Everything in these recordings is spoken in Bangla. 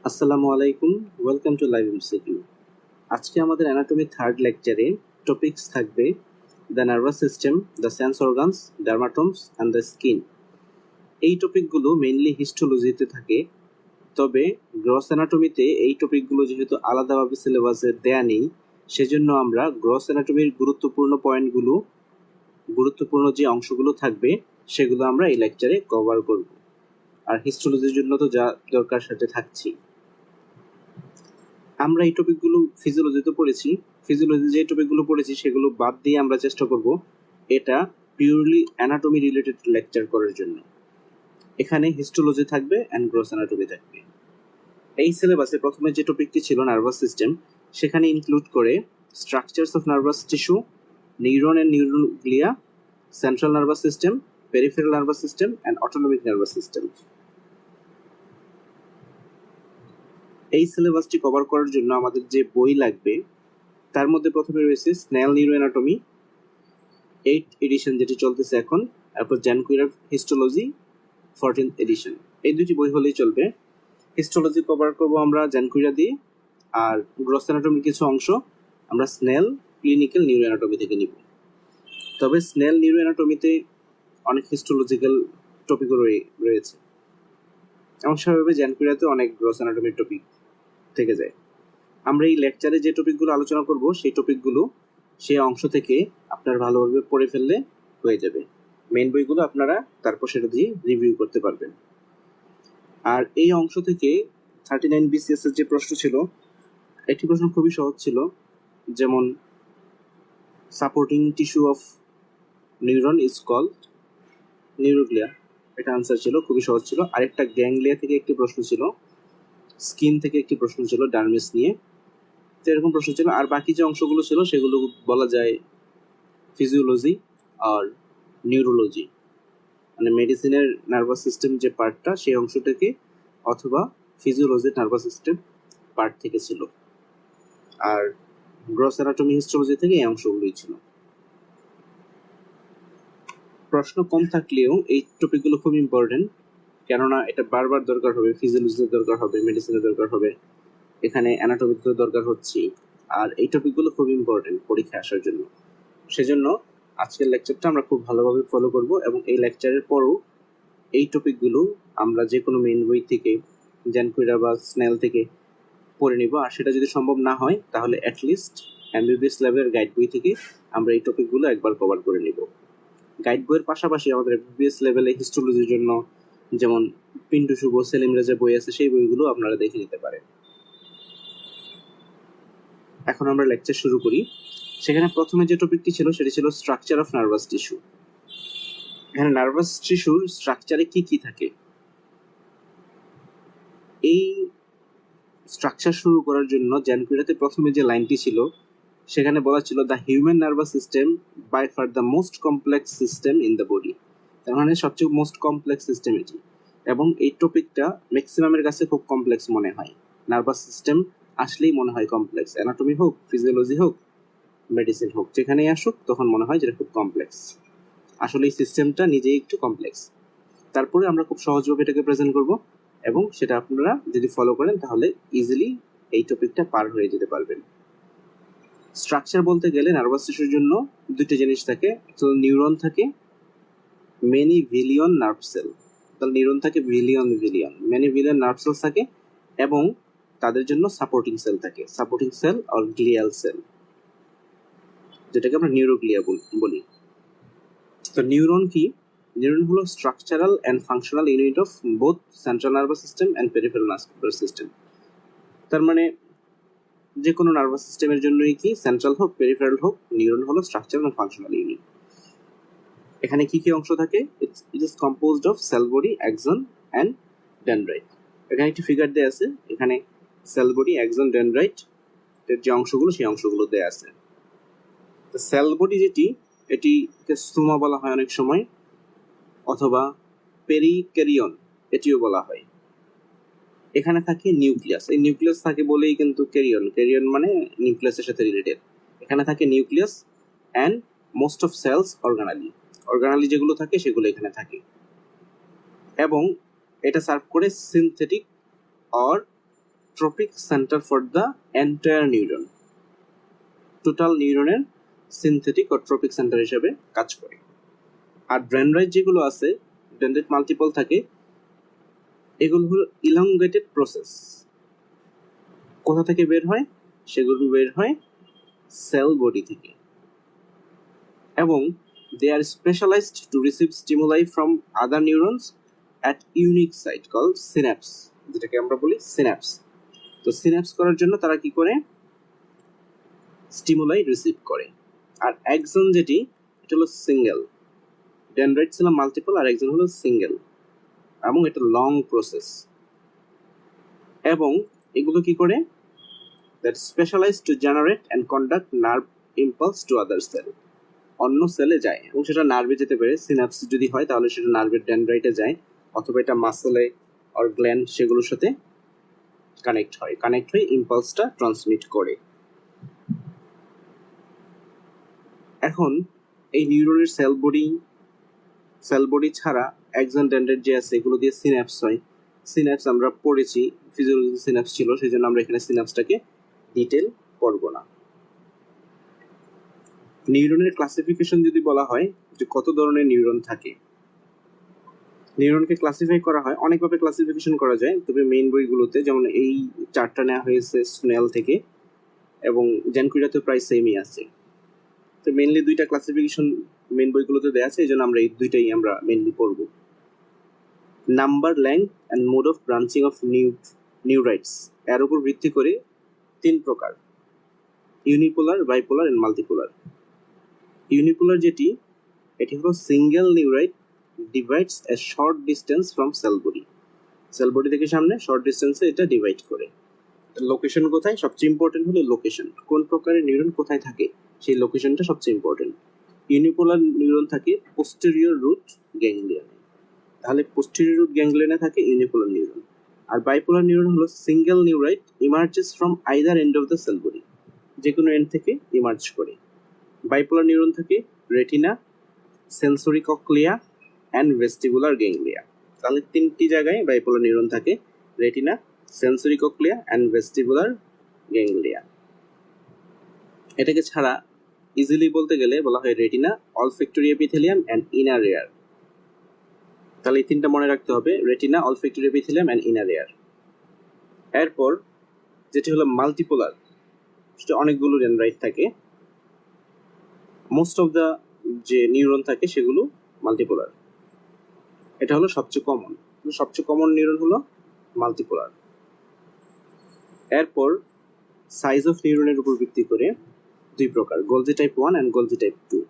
আসসালামু আলাইকুম, ওয়েলকাম টু লাইভ এমসিকিউ। আজকে আমাদের অ্যানাটমি থার্ড লেকচারে টপিকস থাকবে the nervous system, the sense organs, dermatomes and the skin. এই টপিকগুলো মেইনলি হিস্টোলজিতে থাকে, তবে গ্রস অ্যানাটমিতে এই টপিকগুলো যেহেতু আলাদাভাবে সিলেবাসে দেয়া নেই, সেজন্য আমরা গ্রস অ্যানাটমির গুরুত্বপূর্ণ যে অংশগুলো থাকবে সেগুলো আমরা এই লেকচারে কভার করব। আর হিস্টোলজির জন্য তো যা দরকার সাথে থাকছি। আমরা এই টপিকগুলো ফিজিওলজিতে পড়েছি। ফিজিওলজি যে টপিকগুলো পড়েছি সেগুলো বাদ দিয়ে আমরা চেষ্টা করব এটা পিওরলি অ্যানাটমি রিলেটেড লেকচার করার জন্য। এখানে হিস্টোলজি থাকবে অ্যান্ড গ্রস অ্যানাটমি থাকবে। এই সিলেবাসে প্রথমে যে টপিকটি ছিল নার্ভাস সিস্টেম, সেখানে ইনক্লুড করে structures of nervous tissue, neuron and neuroglia, central nervous system, peripheral nervous system and autonomic nervous system. এই সিলেবাসটি কভার করার জন্য আমাদের যে বই লাগবে তার মধ্যে প্রথমে রয়েছে স্নেল নিউরোঅ্যানাটমি 8th এডিশন যেটি চলতেছে এখন, তারপর জ্যান কুইরার হিস্টোলজি 14th এডিশন। এই দুটি বই হলেই চলবে। হিস্টোলজি কভার করব আমরা জ্যান কুইরা দিয়ে, আর গ্রস অ্যানাটমির কিছু অংশ আমরা স্নেল ক্লিনিক্যাল নিউরোঅ্যানাটমি থেকে নিব। তবে স্নেল নিউরোঅ্যানাটমিতে অনেক হিস্টোলজিক্যাল টপিকও রয়েছে, এবং স্বাভাবিকভাবে জ্যান কুইরাতে অনেক গ্রস অ্যানাটমির টপিক থেকে যায়। আমরা এই লেকচারে যে টপিকগুলো আলোচনা করব সেই টপিকগুলো সেই অংশ থেকে আপনার ভালোভাবে পড়ে ফেললে হয়ে যাবে। মেইন বইগুলো আপনারা তারপর সেটা দিয়ে রিভিউ করতে পারবেন। আর এই অংশ থেকে 39 BCS এর যে প্রশ্ন ছিল, একটি প্রশ্ন খুবই সহজ ছিল, যেমন supporting tissue of neuron is called neuroglia. এটা আনসার ছিল, খুবই সহজ ছিল। আরেকটা গ্যাংলিয়া থেকে একটি প্রশ্ন ছিল, স্কিন থেকে একটি প্রশ্ন ছিল ডার্মিস নিয়ে, এরকম প্রশ্ন ছিল। আর বাকি যে অংশগুলো ছিল সেগুলো বলা যায় ফিজিওলজি আর নিউরোলজি, মানে মেডিসিনের নার্ভাস সিস্টেম যে পার্টটা সেই অংশ থেকে, অথবা ফিজিওলজির নার্ভাস সিস্টেম পার্ট থেকে ছিল। আর গ্রস অ্যানাটমি হিস্টোলজি থেকে এই অংশগুলোই ছিল। প্রশ্ন কম থাকলেও এই টপিকগুলো খুব ইম্পর্টেন্ট, কেননা এটা বারবার দরকার হবে। ফিজিওলজিতে দরকার হবে, মেডিসিনের দরকার হবে, এখানে অ্যানাটমিতে দরকার হচ্ছে। আর এই টপিকগুলো খুব ইম্পর্টেন্ট পরীক্ষা আসার জন্য। সেজন্য আজকের লেকচারটা আমরা খুব ভালোভাবে ফলো করব, এবং এই লেকচারের পরও এই টপিকগুলো আমরা যে কোনো মেইন বই থেকে, জ্যান কুইরা বা স্নেল থেকে পড়ে নিব। আর সেটা যদি সম্ভব না হয় তাহলে অ্যাটলিস্ট এমবিবিএস লেভেলের গাইড বই থেকে আমরা এই টপিকগুলো একবার কভার করে নিব। গাইড বইয়ের পাশাপাশি আমাদের এমবিবিএস লেভেলে হিস্টোলজির জন্য যেমন পিন্টু শুভ, সেলিম রেজার বই আছে, সেই বইগুলো আপনারা দেখে নিতে পারেন। এখন আমরা লেকচার শুরু করি। সেখানে প্রথমে যে টপিকটি ছিল সেটি ছিল স্ট্রাকচার অফ নার্ভাস টিস্যু। এখানে নার্ভাস টিস্যুর স্ট্রাকচারে কি কি থাকে, এই স্ট্রাকচার শুরু করার জন্য জ্যান কুইরাতে প্রথমে যে লাইনটি ছিল সেখানে বলা ছিল the human nervous system by far the most complex system in the body. তার মানে সবচেয়ে মোস্ট কমপ্লেক্স সিস্টেম এটি, এবং এই টপিকটা ম্যাক্সিমামের কাছে খুব কমপ্লেক্স মনে হয়। নার্ভাস সিস্টেম আসলেই মনে হয় কমপ্লেক্স, অ্যানাটমি হোক, ফিজিওলজি হোক, মেডিসিন হোক, যেখানেই আসুক তখন মনে হয় যেটা খুব কমপ্লেক্স। আসলে এই সিস্টেমটা নিজেই একটু কমপ্লেক্স। তারপরে আমরা খুব সহজভাবে এটাকে প্রেজেন্ট করব, এবং সেটা আপনারা যদি ফলো করেন তাহলে ইজিলি এই টপিকটা পার হয়ে যেতে পারবেন। স্ট্রাকচার বলতে গেলে নার্ভাস টিস্যুর জন্য দুটো জিনিস থাকে, নিউরন থাকে, মেনি ভিলিয়ন নার্ভ সেল। তাহলে নিউরন থাকে মেনি ভিলিয়ন নার্ভ সেল থাকে, এবং তাদের জন্য সাপোর্টিং সেল থাকে, সাপোর্টিং সেল আর গ্লিয়াল সেল, যেটাকে আমরা নিউরোগ্লিয়া বলি। তো নিউরন কি? নিউরন হলো structural and functional unit of both central nervous system and peripheral nervous system. তার মানে যে কোনো নার্ভাস সিস্টেমের জন্যই কি, সেন্ট্রাল হোক পেরিফেরাল হোক, নিউরন হলো স্ট্রাকচারাল এবং ফাংশনাল ইউনিট। এখানে কি কি অংশ থাকে? It is composed of sell body, Axon and dendrite. এখানে একটি ফিগার দেয়া আছে, এখানে সেল বডি, অ্যাক্সন, ডেনড্রাইট এর যে অংশগুলো সেই অংশগুলো দেয়া আছে। তো সেল বডি যেটি, এটিকে স্তোমা বলা হয় অনেক সময়, অথবা পেরিক্যারিয়ন এটিও বলা হয়। এখানে থাকে নিউক্লিয়াস, এই নিউক্লিয়াস থাকে বলেই কিন্তু ক্যারিয়ন মানে নিউক্লিয়াসের সাথে রিলেটেড। এখানে থাকে nucleus and most of cells organelle যেগুলো থাকে সেগুলো এখানে থাকে, এবং এটা সার্ভ করে synthetic or trophic centre for the entire neuron. Total নিউরনের সিনথেটিক ও ট্রপিক সেন্টার হিসেবে কাজ করে। আর ডেনড্রাইট যেগুলো আছে, ডেনড্রাইট মাল্টিপল থাকে, এগুলো হলো ইলংগেটেড প্রসেস। কোথা থেকে বের হয়? সেগুলো বের হয় সেল বডি থেকে, এবং they are specialized to receive stimuli from other neurons at unique site called synapse, যেটাকে আমরা বলি সিন্যাপস। তো সিন্যাপস করার জন্য তারা কি করে? স্টিমুলাই রিসিভ করে। আর একজন যেটি, এটা হলো সিঙ্গেল। ডেনড্রাইট ছিল মাল্টিপল, আর একজন হলো সিঙ্গেল, এবং এটা লং প্রসেস। এবং এগুলো কি করে? That specialised to generate and conduct nerve impulse to other cell. অন্য সেলে যায়, এবং সেটা নার্ভে যেতে পারে। সিনাপস যদি হয় তাহলে সেটা নার্ভের ডেনড্রাইটে যায়, অথবা এটা মাসেলে আর গ্ল্যান্ড সেগুলোর সাথে কানেক্ট হয়ে ইম্পালসটা ট্রান্সমিট করে। এখন এই নিউরনের সেল বডি ছাড়া একজন ডেনড্রাইট যে আছে, এগুলো দিয়ে সিনাপস হয়। সিনাপস আমরা পড়েছি, ফিজিওলজি সিনাপস ছিল, সেই জন্য আমরা এখানে সিনাপসটাকে ডিটেল পড়ব না। নিউরনের ক্লাসিফিকেশন যদি বলা হয় যে কত ধরনের নিউরন থাকে, নিউরনকে ক্লাসিফাই করা হয় অনেকভাবে। ক্লাসিফিকেশন করা যায়, তবে মেইন বইগুলোতে, যেমন এই চারটা নেওয়া হয়েছে স্নেল থেকে, এবং জ্যানকুইরাতে প্রায় সেমই আছে। তো মেইনলি দুইটা ক্লাসিফিকেশন মেইন বইগুলোতে দেওয়া আছে, এই জন্য আমরা এই দুইটাই আমরা মেইনলি পড়ব। Number, length and mode of branching of neurites, এর উপর ভিত্তি করে তিন প্রকার: unipolar, bipolar and multipolar. Unipolar যেটি, এটি হলো single neurite divides a short distance from cell body থেকে সামনে শর্ট ডিস্টেন্সে এটা ডিভাইড করে। লোকেশন কোথায়? সবচেয়ে ইম্পর্টেন্ট হলো লোকেশন, কোন প্রকারের নিউরন কোথায় থাকে, সেই লোকেশনটা সবচেয়ে ইম্পর্টেন্ট। ইউনিপোলার নিউরন থাকে পোস্টেরিয়র রুট গ্যাংলিয়নে, তাহলে পোস্টেরিয়র রুট গ্যাংলিয়নে থাকে ইউনিপোলার নিউরন। আর বাইপোলার নিউরন হলো single neurite emerges from either end of the cell body, যে কোনো এন্ড থেকে ইমার্জ করে। বাইপোলার নিউরন থাকে retina, sensory cochlea and vestibular ganglia. তাহলে তিনটি জায়গায় বাইপোলার নিউরন থাকে: retina, sensory cochlea and vestibular ganglia. এটাকে ছাড়া ইজিলি বলতে গেলে বলা হয় retina, olfactory epithelium and inner ear. তাহলে এই তিনটা মনে রাখতে হবে: retina, olfactory epithelium and inner ear. এরপর যেটি হলো মাল্টিপোলার, সেটা অনেকগুলো ডেনড্রাইট থাকে। মোস্ট অফ দ্য যে নিউরন থাকে সেগুলো মাল্টিপোলার। এটা হলো সবচেয়ে কমন নিউরন হলো মাল্টিপোলার। এরপর সাইজ অফ নিউরনের উপর ভিত্তি করে দুই প্রকার: Golgi type 1 and Golgi type 2।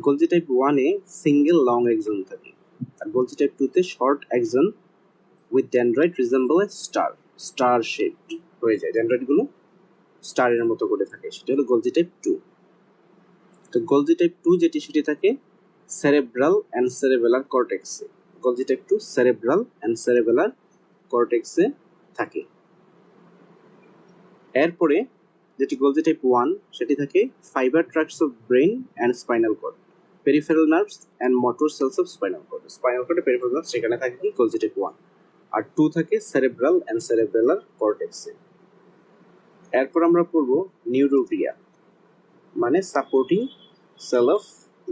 Golgi type 1 এ সিঙ্গেল লং এক্সন থাকে, আর গোলজি টাইপ 2 তে short axon with dendrite resemble A star shaped হয়ে যায়। ডেনড্রাইট গুলো স্টারের মতো করে থাকে, সেটা হলো গোলজি টাইপ 2। তো গোলজি টাইপ 2 যেটি, সেটি থাকে সেরেব্রাল অ্যান্ড সেরেবেলার কর্টেক্সে। Golgi type 2 cerebral and cerebellar কর্টেক্সে থাকে। এরপরে যেটি গোলজি টাইপ 1, সেটি থাকে fibre tracts of brain and spinal cord, peripheral nerves and motor cells of spinal cord. Spinal কর্ডে পেরিফেরাল নার্ভস, সেখানে থাকে কি গোলজি টাইপ 1। আর 2 থাকে সেরেব্রাল অ্যান্ড সেরেবেলার কর্টেক্সে। এরপর আমরা পড়ব নিউরোগ্লিয়া, মানে supporting cell of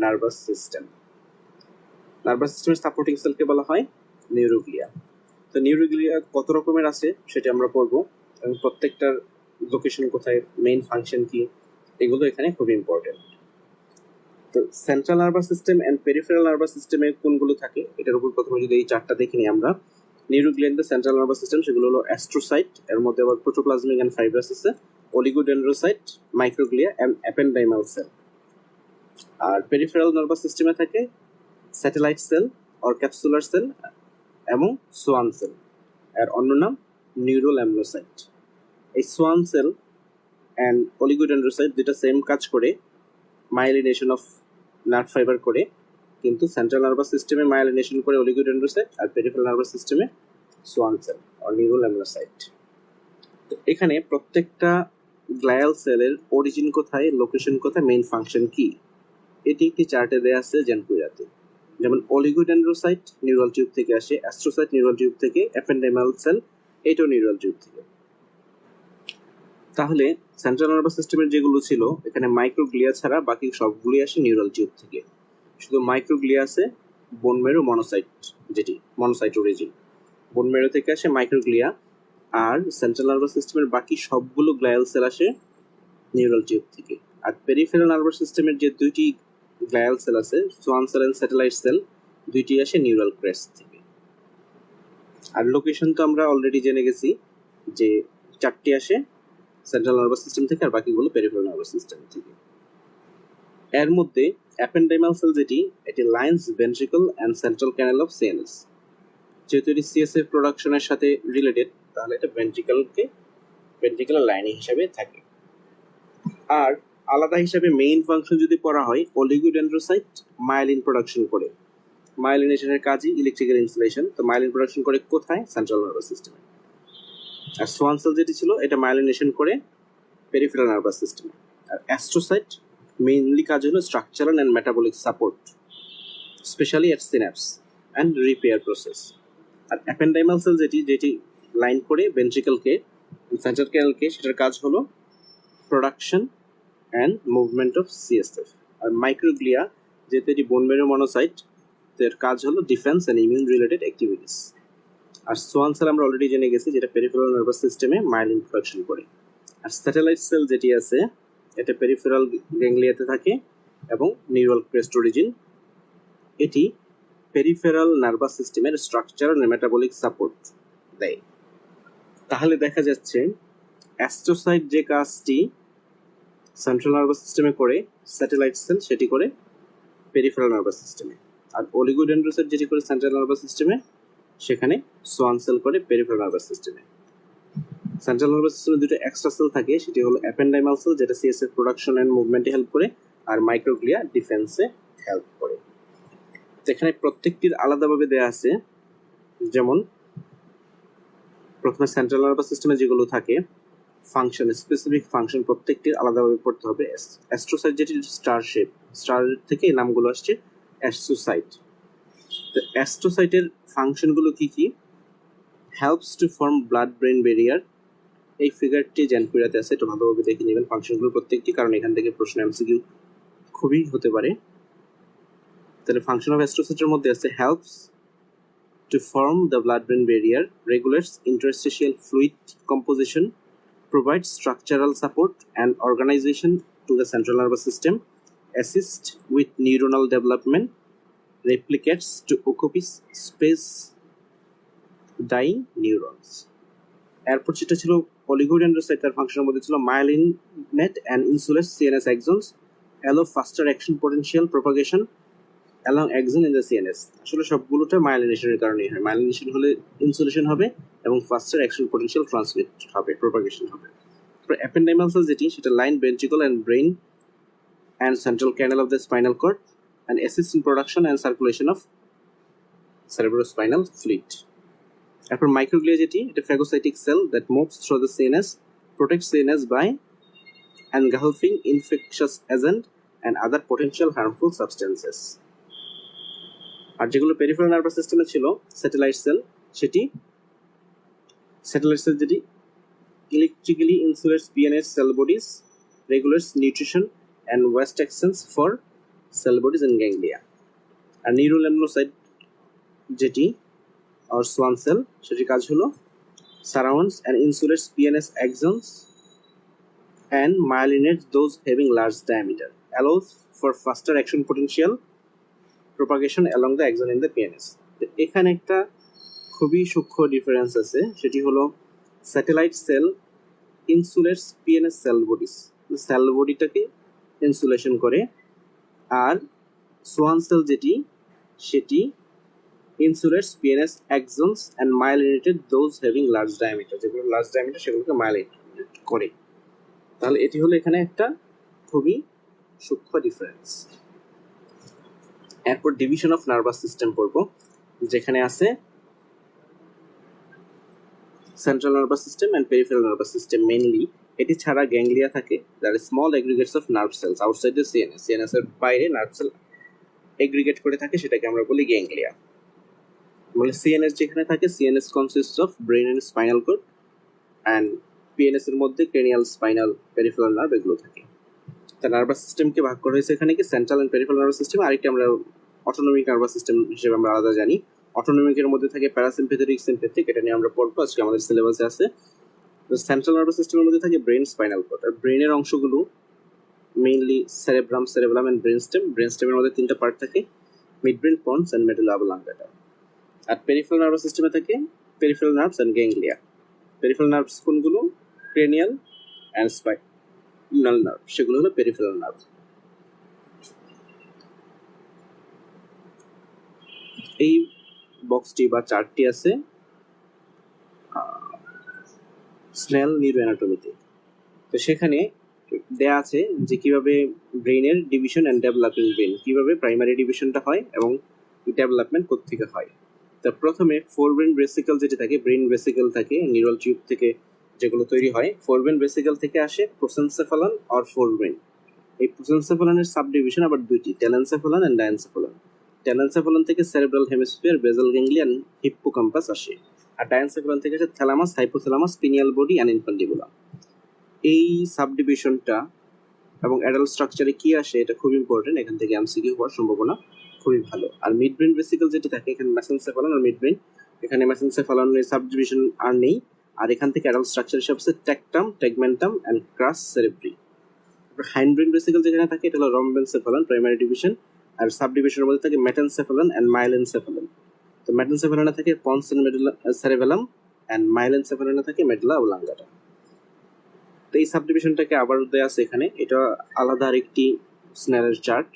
nervous system. Nervous সিস্টেমের সাপোর্টিং সেলকে বলা হয় নিউরোগ্লিয়া। তো নিউরোগ্লিয়া কত রকমের আছে সেটা আমরা পড়ব, এবং প্রত্যেকটার লোকেশন কোথায়, মেইন ফাংশন কি, এগুলো এখানে খুব ইম্পর্টেন্ট। তো central nervous system and peripheral nervous সিস্টেমে কোনগুলো থাকে, এটার উপর প্রথমে যদি এই চারটা দেখে নিই আমরা। নিউরোগ্লিয়াতে সেন্ট্রাল নার্ভাস সিস্টেম, সেগুলো হলো অ্যাস্ট্রোসাইট, এর মধ্যে আবার প্রোটোপ্লাজমিক অ্যান্ড ফাইব্রাস আছে, oligodendrocyte, microglia and ependymal cell. আর পেরিফেরাল নার্ভাস সিস্টেমে থাকে satellite cell or capsular cell এবং সোয়ান সেল, এর অন্য নাম নিউরোল্যামনোসাইট। এই সোয়ান সেল অ্যান্ড অলিগোডেন্ড্রোসাইট দুটা সেম কাজ করে, মাইলিনেশন অফ নার্ভ ফাইবার করে, কিন্তু সেন্ট্রাল নার্ভাস সিস্টেমে মাইলিনেশন করে অলিগোডেন্ড্রোসাইট, আর পেরিফেরাল নার্ভাস সিস্টেমে সোয়ান সেল অর নিউরোল্যামনোসাইট। তো এখানে প্রত্যেকটা গ্লায়াল সেলের অরিজিন কোথায়, লোকেশন কোথায়, মেইন ফাংশন কি, এটি একটি চার্টে দেওয়া আছে জ্যানকুইরাতে। যেমন অলিগোডেন্ড্রোসাইট নিউরাল টিউব থেকে আসে, অ্যাস্ট্রোসাইট নিউরাল টিউব থেকে, অ্যাপেন্ডাইমাল সেল এটাও নিউরাল টিউব থেকে। তাহলে সেন্ট্রাল নার্ভাস সিস্টেমের যেগুলো ছিল এখানে মাইক্রোগ্লিয়া ছাড়া বাকি সবগুলোই আসে নিউরাল টিউব থেকে। শুধু মাইক্রোগ্লিয়া আছে বোন মেরু মনোসাইট, যেটি মনোসাইট অরিজিন, বোন মেরু থেকে আসে মাইক্রোগ্লিয়া। আর সেন্ট্রাল নার্ভাস সিস্টেমের বাকি সবগুলো গ্লায়াল সেল আসে নিউরাল টিউব থেকে। আর পেরিফেরাল নার্ভাস সিস্টেমের যে দুইটি গ্লায়াল সেল আছে, Schwann cell and satellite cell, দুইটি আসে নিউরাল ক্রেস্ট থেকে। আর লোকেশন তো আমরা অলরেডি জেনে গেছি যে চারটি আসে সেন্ট্রাল নার্ভাস সিস্টেম থেকে, আর বাকিগুলো পেরিফেরাল নার্ভাস সিস্টেম থেকে। এর মধ্যে অ্যাপেন্ডাইমাল সেল যেটি, এটি lines ventricle and central canal of CNS. যেহেতু এটি সিএসএফ প্রোডাকশনের সাথে রিলেটেড, তাহলে এটা ভেন্ট্রিকুলার লাইনিং হিসাবে থাকে। আর আলাদা হিসাবে মেইন ফাংশন যদি পড়া হয়, অলিগোডেন্ড্রোসাইট মাইলিন প্রোডাকশন করে। মাইলিনেশনের কাজই ইলেকট্রিক্যাল ইনসুলেশন। তো মাইলিন প্রোডাকশন করে কোথায়? সেন্ট্রাল নার্ভাস সিস্টেমে। আর সোয়ান সেল যেটি ছিল, এটা মাইলিনেশন করে পেরিফেরাল নার্ভাস সিস্টেমে। আর অ্যাস্ট্রোসাইট মেইনলি কাজ হলো structural and metabolic support, specially at synapse and repair process. আর অ্যাপেন্ডাইমাল সেল যেটি লাইন করে ভেন্ট্রিকলকে, সেন্ট্রাল ক্যানেলকে, সেটার কাজ হলো production and movement of CSF. আর মাইক্রোগ্লিয়া যেহেতু এটি বোন মেরু মনোসাইট, এর কাজ হলো defence and immune related activities. আর সোয়ান সেল আমরা অলরেডি জেনে গেছি যেটা পেরিফেরাল নার্ভাস সিস্টেমে মাইলিন প্রোডাকশন করে। আর স্যাটেলাইট সেল যেটি আছে, এটা পেরিফেরাল গ্যাংলিয়াতে থাকে এবং নিউরাল ক্রেস্ট অরিজিন। এটি পেরিফেরাল নার্ভাস সিস্টেমের স্ট্রাকচারাল অ্যান্ড মেটাবলিক সাপোর্ট দেয়। তাহলে দেখা যাচ্ছে অ্যাস্ট্রোসাইট যে কাজটি সেন্ট্রাল নার্ভাস সিস্টেমে করে, স্যাটেলাইট সেল সেটি করে পেরিফেরাল নার্ভাস সিস্টেমে। আর অলিগোডেন্ড্রোসাইট যেটি করে সেন্ট্রাল নার্ভাস সিস্টেমে, সেখানে সোয়ান সেল করে পেরিফেরাল নার্ভাস সিস্টেমে। সেন্ট্রাল নার্ভাস সিস্টেমে দুটো এক্সট্রা সেল থাকে, সেটি হলো অ্যাপেন্ডাইমাল সেল যেটা সিএসএফ প্রোডাকশন অ্যান্ড মুভমেন্টে হেল্প করে, আর মাইক্রোগ্লিয়া ডিফেন্সে হেল্প করে। যেখানে প্রত্যেকটির আলাদাভাবে দেয়া আছে, যেমন প্রথমে সেন্ট্রাল নার্ভাস সিস্টেমে যেগুলো থাকে ফাংশন, স্পেসিফিক ফাংশন প্রত্যেকটির আলাদাভাবে পড়তে হবে। অ্যাস্ট্রোসাইট যেটি স্টার শেপ, স্টার থেকে এই নামগুলো আসছে অ্যাস্ট্রোসাইট। তো অ্যাস্ট্রোসাইটের ফাংশনগুলো কি কি? Helps to form blood brain barrier. এই ফিগারটি জ্যানকুইরাতে আছে, এটা ভালোভাবে দেখে নেবেন ফাংশনগুলো প্রত্যেকটি, কারণ এখান থেকে প্রশ্ন এমসিকিউ খুবই হতে পারে। তাহলে ফাংশন অফ অ্যাস্ট্রোসাইটের মধ্যে আছে helps to form the blood brain barrier, regulates interstitial fluid composition, provides structural support and organization to the central nervous system, assist with neuronal development, replicates to occupy space dying neurons. এরপর যেটা ছিল অলিগোডেন্ড্রোসাইট, তার ফাংশনের মধ্যে ছিল মাইলিনেট and insulate CNS axons, allow faster action potential propagation along axon in the CNS. আসলে সবগুলোটা মাইলিনেশনের কারণেই হয়। মাইলিনেশন হলে ইনসুলেশন হবে এবং ফাস্টার অ্যাকশন পোটেনশিয়াল ট্রান্সমিট হবে, প্রোপাগেশন হবে। অ্যাপেন্ডাইমাল সেল যেটি, সেটা line ventricle and brain and central canal of the spinal cord and assist in production and circulation of cerebrospinal fluid. এরপর মাইক্রোগ্লিয়া যেটি, এটা phagocytic cell that moves through the CNS, protect CNS by engulfing infectious agent and other potential harmful substances. আর যেগুলো পেরিফেরাল নার্ভাস সিস্টেমে ছিল, স্যাটেলাইট সেল, যেটি electrically insulates PNS cell bodies, regulates nutrition and waste exchange for cell bodies and ganglia. আর নিউরোলেমনোসাইট যেটি or swan cell, সেটির কাজ হলো surrounds and insulates PNS axons and myelinates those having large diameter, allows for faster action potential propagation along the axon in the PNS. এখানে একটা খুবই সূক্ষ্ম ডিফারেন্স আছে, সেটি হলো satellite cell insulates PNS cell bodies, cell বডিটাকে ইনসুলেশন করে। আর সোয়ান সেল যেটি, সেটি insulates PNS axons and myelinated those having large diameter, যেগুলো লার্জ ডায়ামিটার সেগুলোকে মাইলিনেট করে। তাহলে এটি হলো এখানে একটা খুবই সূক্ষ্ম ডিফারেন্স। এরপর ডিভিশন অফ নার্ভাস সিস্টেম পড়বো, যেখানে আছে central nervous system and peripheral nervous system mainly. এটি ছাড়া গ্যাংলিয়া থাকে, there is small aggregates of nerve cells outside the CNS, CNS এর বাইরে নার্ভ সেল এগ্রিগেট করে থাকে, সেটাকে আমরা বলি গ্যাংলিয়া। মানে সিএনএস যেখানে থাকে, CNS consists of brain and spinal cord, and PNS এর মধ্যে ক্রেনিয়াল, স্পাইনাল, পেরিফেরাল নার্ভ এগুলো থাকে। তা নার্ভাস সিস্টেমকে ভাগ করা হয়েছে এখানে কি central and peripheral nervous system, আরেকটি আমরা অটোনমিক নার্ভাস সিস্টেম হিসেবে আমরা আলাদা জানি। অটোনমিকের মধ্যে থাকে প্যারাসিম্পেথেটিক, সিম্পেথিক, এটা নিয়ে আমরা পড়বো আজকে আমাদের সিলেবাসে আছে। সেন্ট্রাল নার্ভাস সিস্টেমের মধ্যে থাকে ব্রেন, স্পাইনাল কর্ড। আর ব্রেনের অংশগুলো mainly cerebrum, cerebellum and brain stem. Brain স্টেমের মধ্যে তিনটা পার্ট থাকে, mid brain, pons and medulla oblongata. আর পেরিফেরাল নার্ভাস সিস্টেমে থাকে peripheral nerves and ganglia. Peripheral nerves কোনগুলো? ক্রেনিয়াল এন্ড স্পাইনাল নার্ভ, সেগুলো হলো পেরিফেরাল নার্ভ। এই বক্সটি বা চার্টটি আছে স্নেল নিউরো অ্যানাটমিতে। তো সেখানে দেয়া আছে যে কিভাবে ব্রেইনের ডিভিশন অ্যান্ড ডেভেলপিং ব্রেন, কিভাবে প্রাইমারি ডিভিশনটা হয় এবং ডেভেলপমেন্ট কোত্থেকে হয়। তা প্রথমে ফোর ব্রেন ভেসিকল যেটা থাকে, ব্রেন ভেসিকল থাকে নিউরাল টিউব থেকে যেগুলো তৈরি হয়, ফোর ব্রেন ভেসিকল থেকে আসে প্রোসেনসেফালন আর ফোর ব্রেন। এই প্রোসেনসেফালনের সাব ডিভিশন আবার দুইটি, টেলেনসেফালন এন্ড ডায়ানসেফালন। টেলেনসেফালন থেকে cerebral hemisphere, basal ganglion, hippocampus আসে। আর ডায়ানসেফালন থেকে আসে thalamus, hypothalamus, pineal body and infundibulum. এই সাব ডিভিশনটা এবং অ্যাডাল্ট স্ট্রাকচারে কি আসে এটা খুব ইম্পর্টেন্ট, এখান থেকে এমসিকিউ হওয়ার সম্ভাবনা খুবই ভালো। আর মিড ব্রেন ভেসিকল যেটা থাকে, এখানে মেসেনসেফালন আর মিড ব্রেন, এখানে মেসেনসেফালনের সাব ডিভিশন আর নেই। আর এখান থেকে অ্যাডাল্ট স্ট্রাকচার হিসেবে আছে tectum, tegmentum and crus cerebri. Hind brain vesicle যেখানে থাকে এটা হলো রম্বেনসেফালন, প্রাইমারি ডিভিশন। আর সাব ডিভিশনের মধ্যে থাকে মেটেনসেফালন অ্যান্ড মাইলেনসেফালন। তো মেটেনসেফালনে থাকে pons and medulla cerebellum, and মাইলেনসেফালনে থাকে মেডুলা অবলাঙ্গাটা। তো এই সাব ডিভিশনটাকে আবার দেয়া আছে এখানে, এটা আলাদা আরেকটি স্নেলের চার্ট।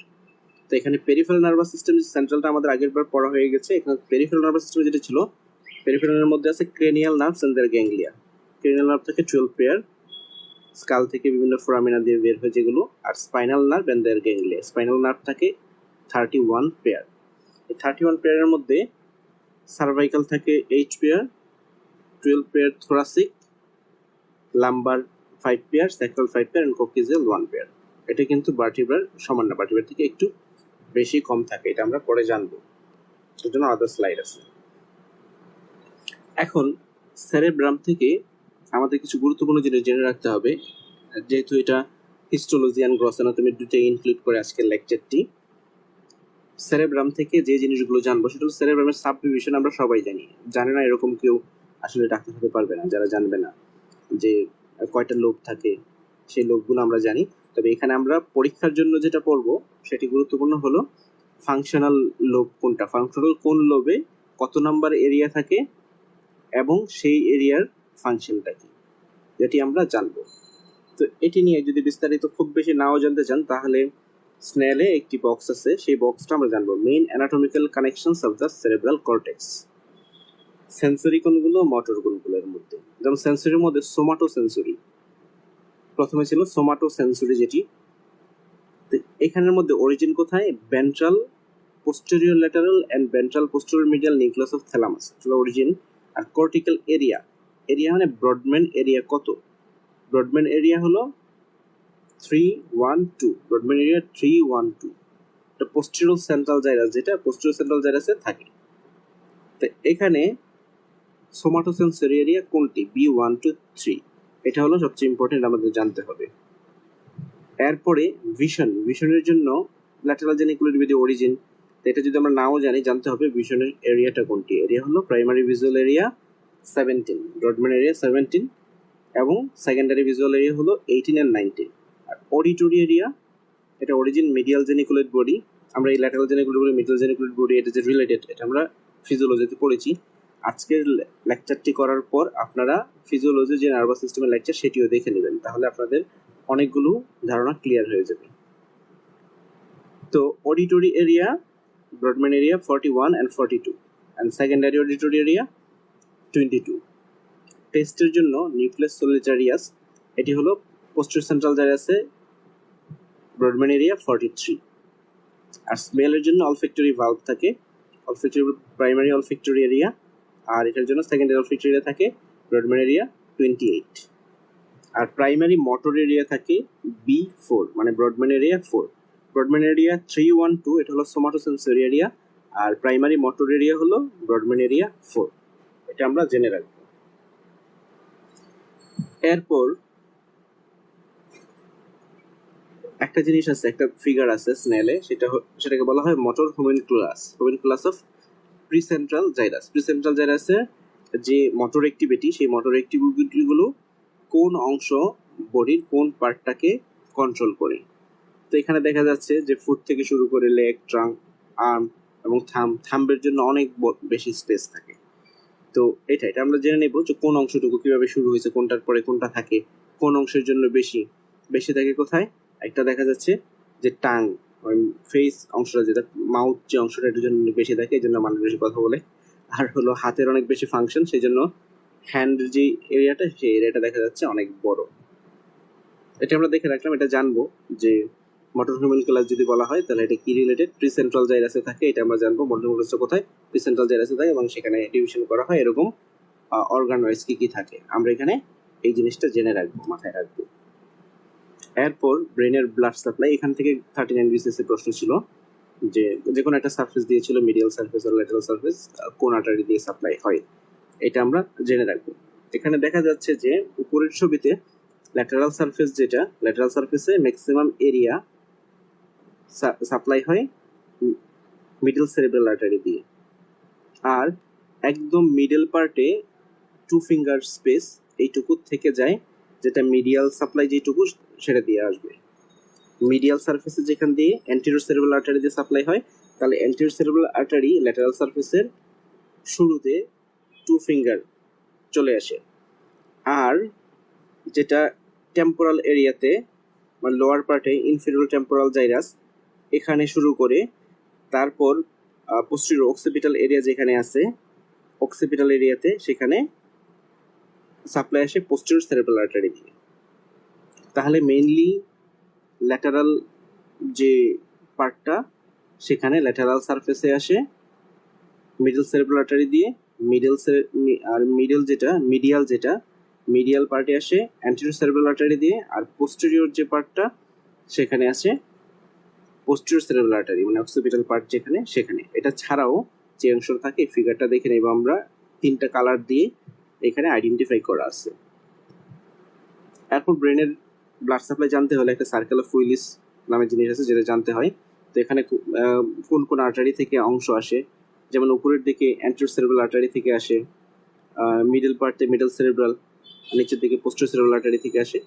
তো এখানে পেরিফেরাল নার্ভাস সিস্টেম, সেন্ট্রালটা আমাদের আগের বার পড়া হয়ে গেছে। এখানে পেরিফেরাল নার্ভাস সিস্টেম যেটা ছিল, পেরিফেরালের মধ্যে আছে cranial nerves and their ganglia. Cranial nerve থেকে 12 পেয়ার, স্কাল থেকে বিভিন্ন ফোরামিনা দিয়ে বের হয় যেগুলো। আর spinal nerve and their ganglia, spinal nerve থাকে 31 পেয়ার। এই 31 পেয়ারের মধ্যে সার্ভাইকাল থাকে 8 pair, 12 pair thoracic, lumbar 5 pair, sacral 5 pair and coccygeal 1 pair. এটা কিন্তু ভার্টিব্রার সমান না, ভার্টিব্রার থেকে একটু বেশি কম থাকে, এটা আমরা পরে জানবো, এর জন্য আলাদা স্লাইড আছে। এখন সেরেব্রাম থেকে আমাদের কিছু গুরুত্বপূর্ণ জিনিস জেনে রাখতে হবে, যেহেতু এটা হিস্টোলজি অ্যান্ড গ্রস অ্যানাটমি দুটোই ইনক্লুড করে আজকের লেকচারটি। সেরেব্রাম থেকে যে জিনিসগুলো জানবো সেটা হলো সেরেব্রামের সাব ডিভিশন আমরা সবাই জানি, জানে না এরকম কেউ আসলে ডাক্তার হতে পারবে না যারা জানবে না যে কয়টা লোব থাকে, সেই লোবগুলো আমরা জানি। তবে এখানে আমরা পরীক্ষার জন্য যেটা পড়বো সেটি গুরুত্বপূর্ণ হলো ফাংশনাল লোব কোনটা, ফাংশনাল কোন লোবে কত নাম্বার এরিয়া থাকে এবং সেই এরিয়ার ফাংশনটা কি, যেটি আমরা জানবো। তো এটি নিয়ে যদি বিস্তারিত খুব বেশি নাও জানতে চান তাহলে স্নেলে একটি বক্স আছে, সেই বক্সটা আমরা জানবো, main anatomical connections of the cerebral cortex. Sensory কোনগুলো, মোটর কোনগুলোর মধ্যে, যেমন সেন্সরির মধ্যে সোমাটো সেন্সরি, প্রথমে ছিল সোমাটো সেন্সরি যেটি। এখানের মধ্যে অরিজিন কোথায়? Ventral posterior lateral and ventral posterior medial nucleus of thalamus, এটা অরিজিন। আর কর্টিক্যাল এরিয়া, এরিয়া মানে ব্রডম্যান এরিয়া কত? ব্রডম্যান এরিয়া হলো 312, ব্রডম্যান এরিয়া 312। এটা পোস্টেরিয়র সেন্ট্রাল জাইরাস, যেটা পোস্টেরিয়র সেন্ট্রাল জাইরাসে থাকে। তো এখানে সোমাটোসেন্সরি এরিয়া কোনটি? B1 to 3, এটা হলো সবচেয়ে ইম্পর্টেন্ট, আমাদের জানতে হবে। এরপরে ভিশনের জন্য ল্যাটারাল জেনিকুলার ভিডিও অরিজিন, এটা যদি আমরা নাও জানি জানতে হবে ভিশনের এরিয়াটা কোনটি। এরিয়া হলো প্রাইমারি ভিজুয়াল এরিয়া 17, ব্রডম্যান এরিয়া 17, এবং সেকেন্ডারি ভিজুয়াল এরিয়া হলো 18 and 19। আর অডিটরি এরিয়া, এটা অরিজিন মিডিয়াল জেনিকুলেট বডি, আমরা এই lateral geniculate body, medial geniculate body, এটা যে রিলেটেড, এটা আমরা ফিজিওলজিতে পড়েছি। আজকের লেকচারটি করার পর আপনারা ফিজিওলজি যে নার্ভাস সিস্টেমের লেকচার সেটিও দেখে নেবেন, তাহলে আপনাদের অনেকগুলো ধারণা ক্লিয়ার হয়ে যাবে। তো auditory area, Brodmann area 41 and 42, and secondary auditory area 22। টেস্টের জন্য নিউক্লিয়াস সোলিটারিয়াস, এটি হলো পোস্টেরিয়র সেন্ট্রাল জাইরাসে ব্রডম্যান এরিয়া 43। আর স্মেলের জন্য অলফ্যাক্টরি ভালভ থাকে, অলফ্যাক্টরি প্রাইমারি অলফ্যাক্টরি এরিয়া, আর এটার জন্য সেকেন্ডারি অলফ্যাক্টরি এরিয়া থাকে ব্রডম্যান এরিয়া 28। আর প্রাইমারি মোটর এরিয়া থাকে B4, মানে ব্রডম্যান এরিয়া 4। ব্রডম্যান এরিয়া 312, এটা হলো সোমাটোসেন্সরি এরিয়া, আর প্রাইমারি মোটর এরিয়া হলো ব্রডম্যান এরিয়া 4। এটা আমরা জেনে রাখবো। এরপর একটা জিনিস আছে, একটা ফিগার আছে স্নেলে, সেটাকে বলা হয় মোটর হোমিনকুলাস অফ প্রিসেন্ট্রাল জাইরাস। প্রিসেন্ট্রাল জাইরাসের যে মোটর অ্যাক্টিভিটি, সেই মোটর অ্যাক্টিভিটিগুলো কোন অংশ বডির কোন পার্টটাকে কন্ট্রোল করে। তো এখানে দেখা যাচ্ছে যে ফুট থেকে শুরু করে লেগ, ট্রাঙ্ক, আর্ম এবং থাম্বের জন্য অনেক বেশি স্পেস থাকে। তো এটা আমরা জেনে নেব যে কোন অংশটুকু কিভাবে শুরু হয়েছে, কোনটার পরে কোনটা থাকে, কোন অংশের জন্য বেশি থাকে কোথায়। একটা দেখা যাচ্ছে যে টাং, ফেস অংশটা, যেটা মাউথ যে অংশটা, এটার জন্য বেশি থাকে, এই জন্য মানুষ বেশি কথা বলে। আর হলো হাতের অনেক বেশি ফাংশন, সেই জন্য হ্যান্ড যে এরিয়াটা, সেই এরিয়াটা দেখা যাচ্ছে অনেক বড়। এটা আমরা দেখে রাখলাম। এটা জানবো যে মোটর হোমিনকুলাস যদি বলা হয় তাহলে এটা কি রিলেটেড, প্রিসেন্ট্রাল জাইরাসে থাকে, এটা আমরা জানবো মোটর হোমিনকুলাসটা কোথায়, প্রিসেন্ট্রাল জাইরাসে থাকে এবং সেখানে ডিভিশন করা হয় এরকম অর্গানয়েডস কি থাকে। আমরা এখানে এই জিনিসটা জেনে রাখবো, মাথায় রাখবো। এরপর ব্রেনের ব্লাড সাপ্লাই, এখান থেকে 39 BCS এর প্রশ্ন ছিল যে কোনো একটা সারফেস দিয়েছিল, মিডিয়াল সারফেস আর ল্যাটারাল সারফেস, কোন আর্টারি দিয়ে সাপ্লাই হয়, এটা আমরা জেনে রাখবো। এখানে দেখা যাচ্ছে যে উপরের ছবিতে ল্যাটারাল সারফেস, যেটা ল্যাটারাল সারফেসে ম্যাক্সিমাম এরিয়া সাপ্লাই হয় মিডল সেরেব্রাল আর্টারি দিয়ে, আর একদম মিডল পার্টে 2 ফিঙ্গার স্পেস এইটুকু থেকে যায়, যেটা মিডিয়াল সাপ্লাই যেটুকু সেটা দিয়ে আসবে। মিডিয়াল সারফেসে যেখান দিয়ে অ্যান্টেরিয়র সেরেব্রাল আর্টারি দিয়ে সাপ্লাই হয়, তাহলে অ্যান্টেরিয়র সেরেব্রাল আর্টারি ল্যাটারাল সারফেসের শুরুতে 2 ফিঙ্গার চলে আসে। আর যেটা টেম্পোরাল এরিয়াতে বা লোয়ার পার্টে ইনফেরিয়র টেম্পোরাল জাইরাস এখানে শুরু করে, তারপর পোস্টেরিয়র অক্সিপিটাল এরিয়া যেখানে আছে, অক্সিপিটাল এরিয়াতে সেখানে সাপ্লাই আসে পোস্টেরিয়র সেরেব্রাল আর্টারি দিয়ে। তাহলে মেইনলি ল্যাটারাল যে পার্টটা, সেখানে ল্যাটারাল সারফেসে আসে মিডল সেরেব্রাল আর্টারি দিয়ে, মিডিয়াল পার্টে আসে অ্যান্টেরিয়র সেরেব্রাল আর্টারি দিয়ে, আর পোস্টেরিয়র যে পার্টটা সেখানে আসে পোস্টেরিয়র সেরেব্রাল আর্টারি, মানে অক্সিপিটাল পার্ট যেখানে, সেখানে। এটা ছাড়াও যে অংশ থাকে, ফিগারটা দেখে নেব আমরা, 3টা কালার দিয়ে এখানে আইডেন্টিফাই করা আছে। এরপর ব্রেনের ব্লাড সাপ্লাই জানতে হলে একটা সার্কেল অফ উইলিস নামে জিনিস আছে, যেটা জানতে হয়। তো এখানে কোন কোন আর্টারি থেকে অংশ আসে, যেমন উপরের দিকে অ্যান্টেরিয়র সেরেব্রাল আর্টারি থেকে আসে, মিডল পার্টে মিডল সেরেব্রাল, নিচের দিকে পোস্টেরিয়র সেরেব্রাল আর্টারি থেকে আসে।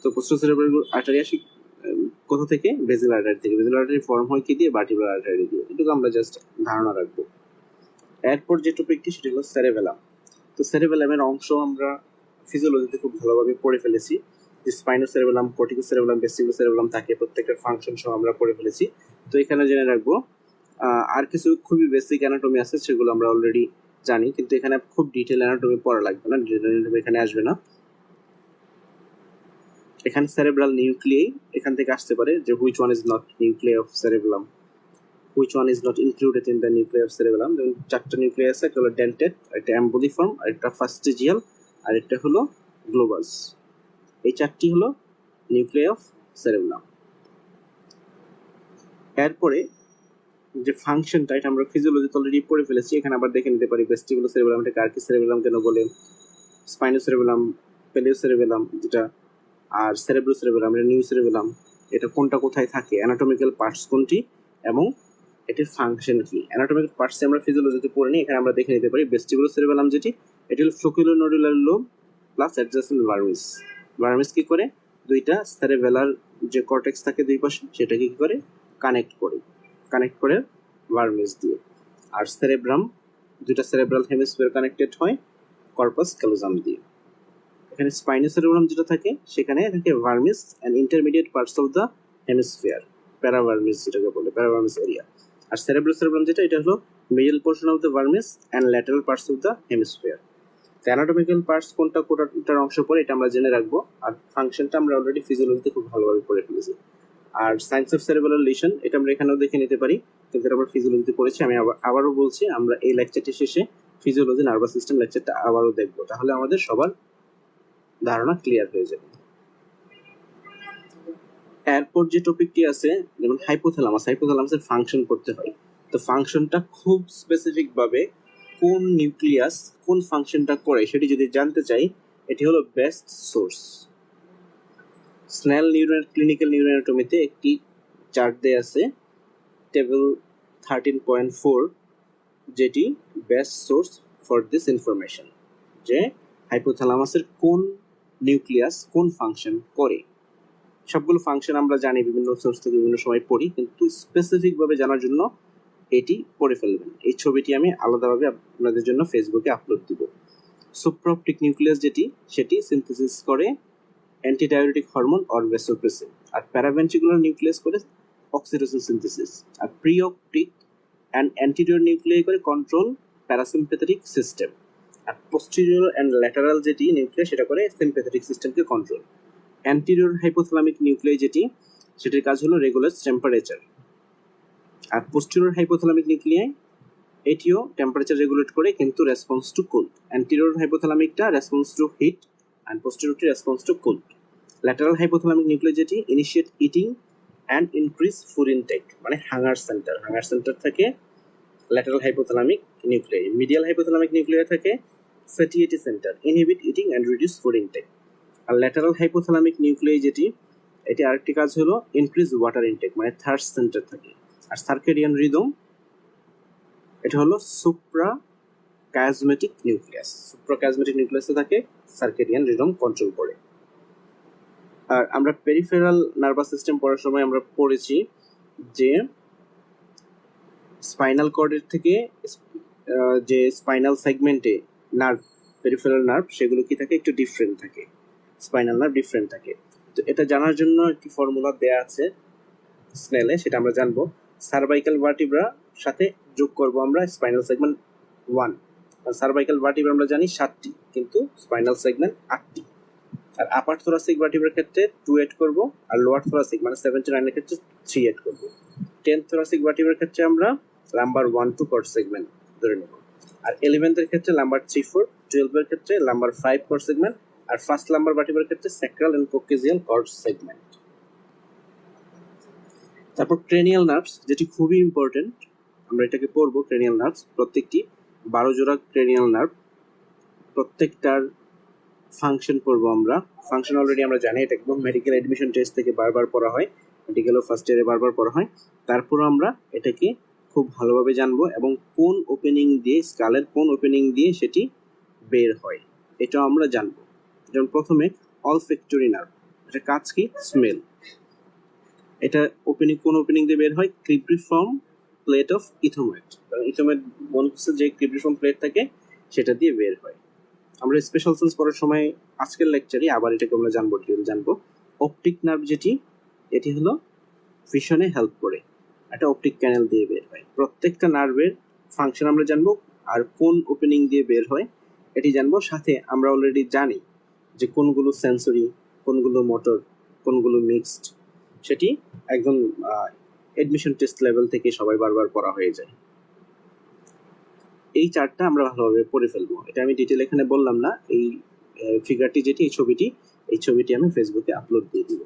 তো পোস্টেরিয়র সেরেব্রাল আর্টারি আসে কোথা থেকে? বেসিল আর্টারি থেকে। বেসিল আর্টারি ফর্ম হয় কি দিয়ে? ভার্টিব্রাল আর্টারি দিয়ে। এটুকু আমরা জাস্ট ধারণা রাখবো। এরপর যে টপিকটি সেটা হলো সেরেবেলাম। তো সেরেবেলামের অংশ আমরা ফিজিওলজিতে খুব ভালোভাবে পড়ে ফেলেছি, যে স্পাইনোসেরেবেলাম, কর্টিকোসেরেবেলাম, ভেস্টিবুলোসেরেবেলাম থাকে, প্রত্যেকটার ফাংশন সহ আমরা পড়ে ফেলেছি। তো এখানে জেনে রাখবো। আর কিছু খুবই বেসিক অ্যানাটমি আছে, সেগুলো আমরা অলরেডি জানি, কিন্তু এখানে খুব ডিটেল অ্যানাটমি পড়া লাগবে না, ডিটেল অ্যানাটমি এখানে আসবে না। এখানে সেরেব্রাল নিউক্লিয়াই এখান থেকে আসতে পারে, যে which one is not nuclei of cerebellum, which one is not included in the nuclei of cerebellum। যেমন 4টা নিউক্লিয়াস আছে, একটা হলো ডেন্টেড, একটা অ্যাম্বুলিফর্ম, আর একটা ফাস্টিজিয়াল, আর একটা হলো গ্লোবাস। এই 4টি হলো নিউক্লিয়াই অফ সেরেবেলাম। এরপরে যে ফাংশনটা, এটা আমরা ফিজিওলজিতে অলরেডি পড়ে ফেলেছি, এখানে আবার দেখে নিতে পারি। ভেস্টিবুলো সেরেবেলাম, এটা কার্কি সেরেবেলাম কেন বলে, স্পাইনো সেরেবেলাম, পেলিও সেরেবেলাম যেটা, আর সেরেব্রো সেরেবেলাম, এটা নিউ সেরেবেলাম, এটা কোনটা কোথায় থাকে, অ্যানাটমিক্যাল পার্টস কোনটি, এবং এটির ফাংশন কি। অ্যানাটমিক্যাল পার্টস আমরা ফিজিওলজিতে পড়ে নিই, এখানে আমরা দেখে নিতে পারি। ভেস্টিবুলো সেরেবেলাম যেটি, এটি হলো flocculonodular lobe plus adjacent vermis. Vermis কি করে? 2টা সেরেবেলার যে কর্টেক্স থাকে দুই পাশে, সেটাকে কি করে? কানেক্ট করে ভার্মিস দিয়ে। আর সেরেব্রাম, 2টা সেরেব্রাল হেমিস্ফিয়ার কানেক্টেড হয় কর্পাস ক্যালোজাম দিয়ে। এখানে স্পাইনোসেরেব্রাম যেটা থাকে, সেখানে থাকে vermis and intermediate parts of the hemisphere, paravermis যেটাকে বলে, প্যারাভার্মিস এরিয়া। আর সেরেব্রোসেরেব্রাম যেটা, এটা হলো middle portion of the vermis and lateral parts of the hemisphere. Anatomical parts কোনটার অংশ পড়ে, এটা আমরা জেনে রাখবো। আর ফাংশনটা আমরা অলরেডি ফিজিওলজিতে খুব ভালোভাবে পড়ে ফেলেছি। আর সায়েন্স অফ সেরেব্রাল লিশন, এটা আমরা এখানেও দেখে নিতে পারি, কিন্তু এটা আমরা ফিজিওলজিতে পড়েছি। আমি আবারও বলছি, আমরা এই লেকচারটি শেষে ফিজিওলজি নার্ভাস সিস্টেম লেকচারটা আবারও দেখবো, তাহলে আমাদের সবার ধারণা ক্লিয়ার হয়ে যাবে। এরপর যে টপিকটি আছে, যেমন হাইপোথ্যালামাসের ফাংশন করতে হয়। তো ফাংশনটা খুব স্পেসিফিক ভাবে কোন নিউক্লিয়াস কোন ফাংশনটা করে সেটি যদি জানতে চাই, এটি হলো বেস্ট সোর্স। স্নেল ক্লিনিক্যাল নিউরোঅ্যানাটমিতে একটি চার্ট দেয়া আছে, টেবিল 13.4, যেটি best source for this information, যে হাইপোথ্যালামাসের কোন নিউক্লিয়াস কোন ফাংশন করে। সবগুলো ফাংশন আমরা জানি, বিভিন্ন সোর্স থেকে বিভিন্ন সময় পড়ি, কিন্তু স্পেসিফিক ভাবে জানার জন্য এটি পড়ে ফেলবেন। এই ছবিটি আমি আলাদাভাবে আপনাদের জন্য ফেসবুকে আপলোড দিব। সুপ্রাঅপটিক নিউক্লিয়াস সেটি সিনথেসিস করে অ্যান্টিডায়োরেটিক হরমোন অর ভ্যাসোপ্রেসিন, আর প্যারাভেন্ট্রিকুলার নিউক্লিয়াস করে অক্সিটোসিন সিনথেসিস, আর প্রিঅপটিক অ্যান্ড অ্যান্টিরিয়র নিউক্লিয়াই করে কন্ট্রোল প্যারাসিম্প্যাথেটিক সিস্টেম, আর পোস্টেরিয়র অ্যান্ড ল্যাটারাল নিউক্লিয়াস সেটা করে সিম্প্যাথেটিক সিস্টেমকে কন্ট্রোল। অ্যান্টিরিয়র হাইপোথ্যালামিক নিউক্লিয়াই সেটির কাজ হলো রেগুলেট টেম্পারেচার, আর পোস্টেরিয়র হাইপোথ্যালামিক নিউক্লিয়াই এটিও টেম্পারেচার রেগুলেট করে, কিন্তু রেসপন্স টু কোল্ড। অ্যান্টিরিয়র হাইপোথ্যালামিকটা রেসপন্স টু হিট অ্যান্ড পোস্টেরিয়রটি response to cold. Lateral hypothalamic nucleus initiate eating and increase food intake, মানে হাঙ্গার সেন্টার থাকে lateral hypothalamic nuclei. Medial hypothalamic nuclei থাকে satiety centre, inhibit eating and reduce food intake. আর ল্যাটারাল হাইপোথ্যালামিক নিউক্লিয়াই এটি আরেকটি কাজ হলো ইনক্রিজ ওয়াটার ইনটেক, মানে থার্স্ট সেন্টার থাকে। আর সার্কেডিয়ান রিদম এটা হলো সুপ্রাকায়াজমেটিক নিউক্লিয়াস, সুপ্রাকায়াজমেটিক নিউক্লিয়াসে থাকে সার্কেডিয়ান রিদম কন্ট্রোল করে। আর আমরা পেরিফেরাল নার্ভাস সিস্টেম পড়ার সময় আমরা পড়েছি যে স্পাইনাল কর্ডের থেকে যে স্পাইনাল সেগমেন্টে নার্ভ, পেরিফেরাল নার্ভ, সেগুলো কি থাকে, একটু ডিফারেন্ট থাকে, স্পাইনাল নার্ভ ডিফারেন্ট থাকে। তো এটা জানার জন্য একটি ফর্মুলা দেয়া আছে স্নেলে, সেটা আমরা জানবো। সার্ভাইকাল ভার্টিব্রা সাথে যোগ করব আমরা স্পাইনাল সেগমেন্ট 1, আর সার্ভাইকাল ভার্টিব্রা আমরা জানি 7টি, কিন্তু স্পাইনাল সেগমেন্ট 8টি। আর আপার থোরাসিক ভার্টিব্রার ক্ষেত্রে 2 এড করব, আর লোয়ার থোরাসিক মানে 7 to 9 এর ক্ষেত্রে 3 এড করব। 10th থোরাসিক ভার্টিব্রার ক্ষেত্রে আমরা লাম্বার 1-2 কর্ড সেগমেন্ট ধরে নেব, আর 11th এর ক্ষেত্রে লাম্বার 3-4, 12 এর ক্ষেত্রে লাম্বার 5 কর্ড সেগমেন্ট, আর ফার্স্ট লাম্বার ভার্টিব্রার ক্ষেত্রে স্যাক্রাল এন্ড কোক্সিয়াল কর্ড সেগমেন্ট। তারপর ক্রেনিয়াল নার্ভস, যেটি খুবই ইম্পর্টেন্ট, আমরা এটাকে পড়বো। ক্রেনিয়াল নার্ভস প্রত্যেকটি 12 জোড়া ক্রেনিয়াল নার্ভ, প্রত্যেকটার ফাংশন পড়বো আমরা। ফাংশন অলরেডি আমরা জানি, এটা একদম মেডিকেল এডমিশন টেস্ট থেকে বারবার পড়া হয়, মেডিকেলও ফার্স্ট ইয়ারে বারবার পড়া হয়। তারপর আমরা এটাকে খুব ভালোভাবে জানবো, এবং কোন ওপেনিং দিয়ে, স্কালের কোন ওপেনিং দিয়ে সেটি বের হয় এটাও আমরা জানবো। যেমন প্রথমে অলফ্যাক্টরি নার্ভ, এটা কাজ কি, স্মেল। এটা কোন ওপেনিং দিয়ে বের হয়, ক্রিপ্রিফর্ম প্লেট অফ ইথোমেট, কারণ ইথোমেট বনসে যে ক্রিপ্রিফর্ম প্লেট থাকে সেটা দিয়ে বের হয়। আমরা স্পেশাল সেন্স পড়ার সময় আজকের লেকচারে আবার এটাকে আমরা জানবো। অপটিক নার্ভ এটি হলো ভিশনে হেল্প করে, এটা অপটিক ক্যানেল দিয়ে বের হয়। প্রত্যেকটা নার্ভের ফাংশন আমরা জানবো, আর কোন ওপেনিং দিয়ে বের হয় এটি জানবো। সাথে আমরা অলরেডি জানি যে কোনগুলো সেন্সরি, কোনগুলো মোটর, কোনগুলো মিক্সড, সেটি একদম এডমিশন টেস্ট লেভেল থেকে সবাই বারবার পড়া হয়ে যায়। এই চার্টটা আমরা ভালোভাবে পড়ে ফেলবো, এটা আমি ডিটেল এখানে বললাম না। এই ফিগারটি এই ছবিটি আমি ফেসবুকে আপলোড দিয়ে দিব,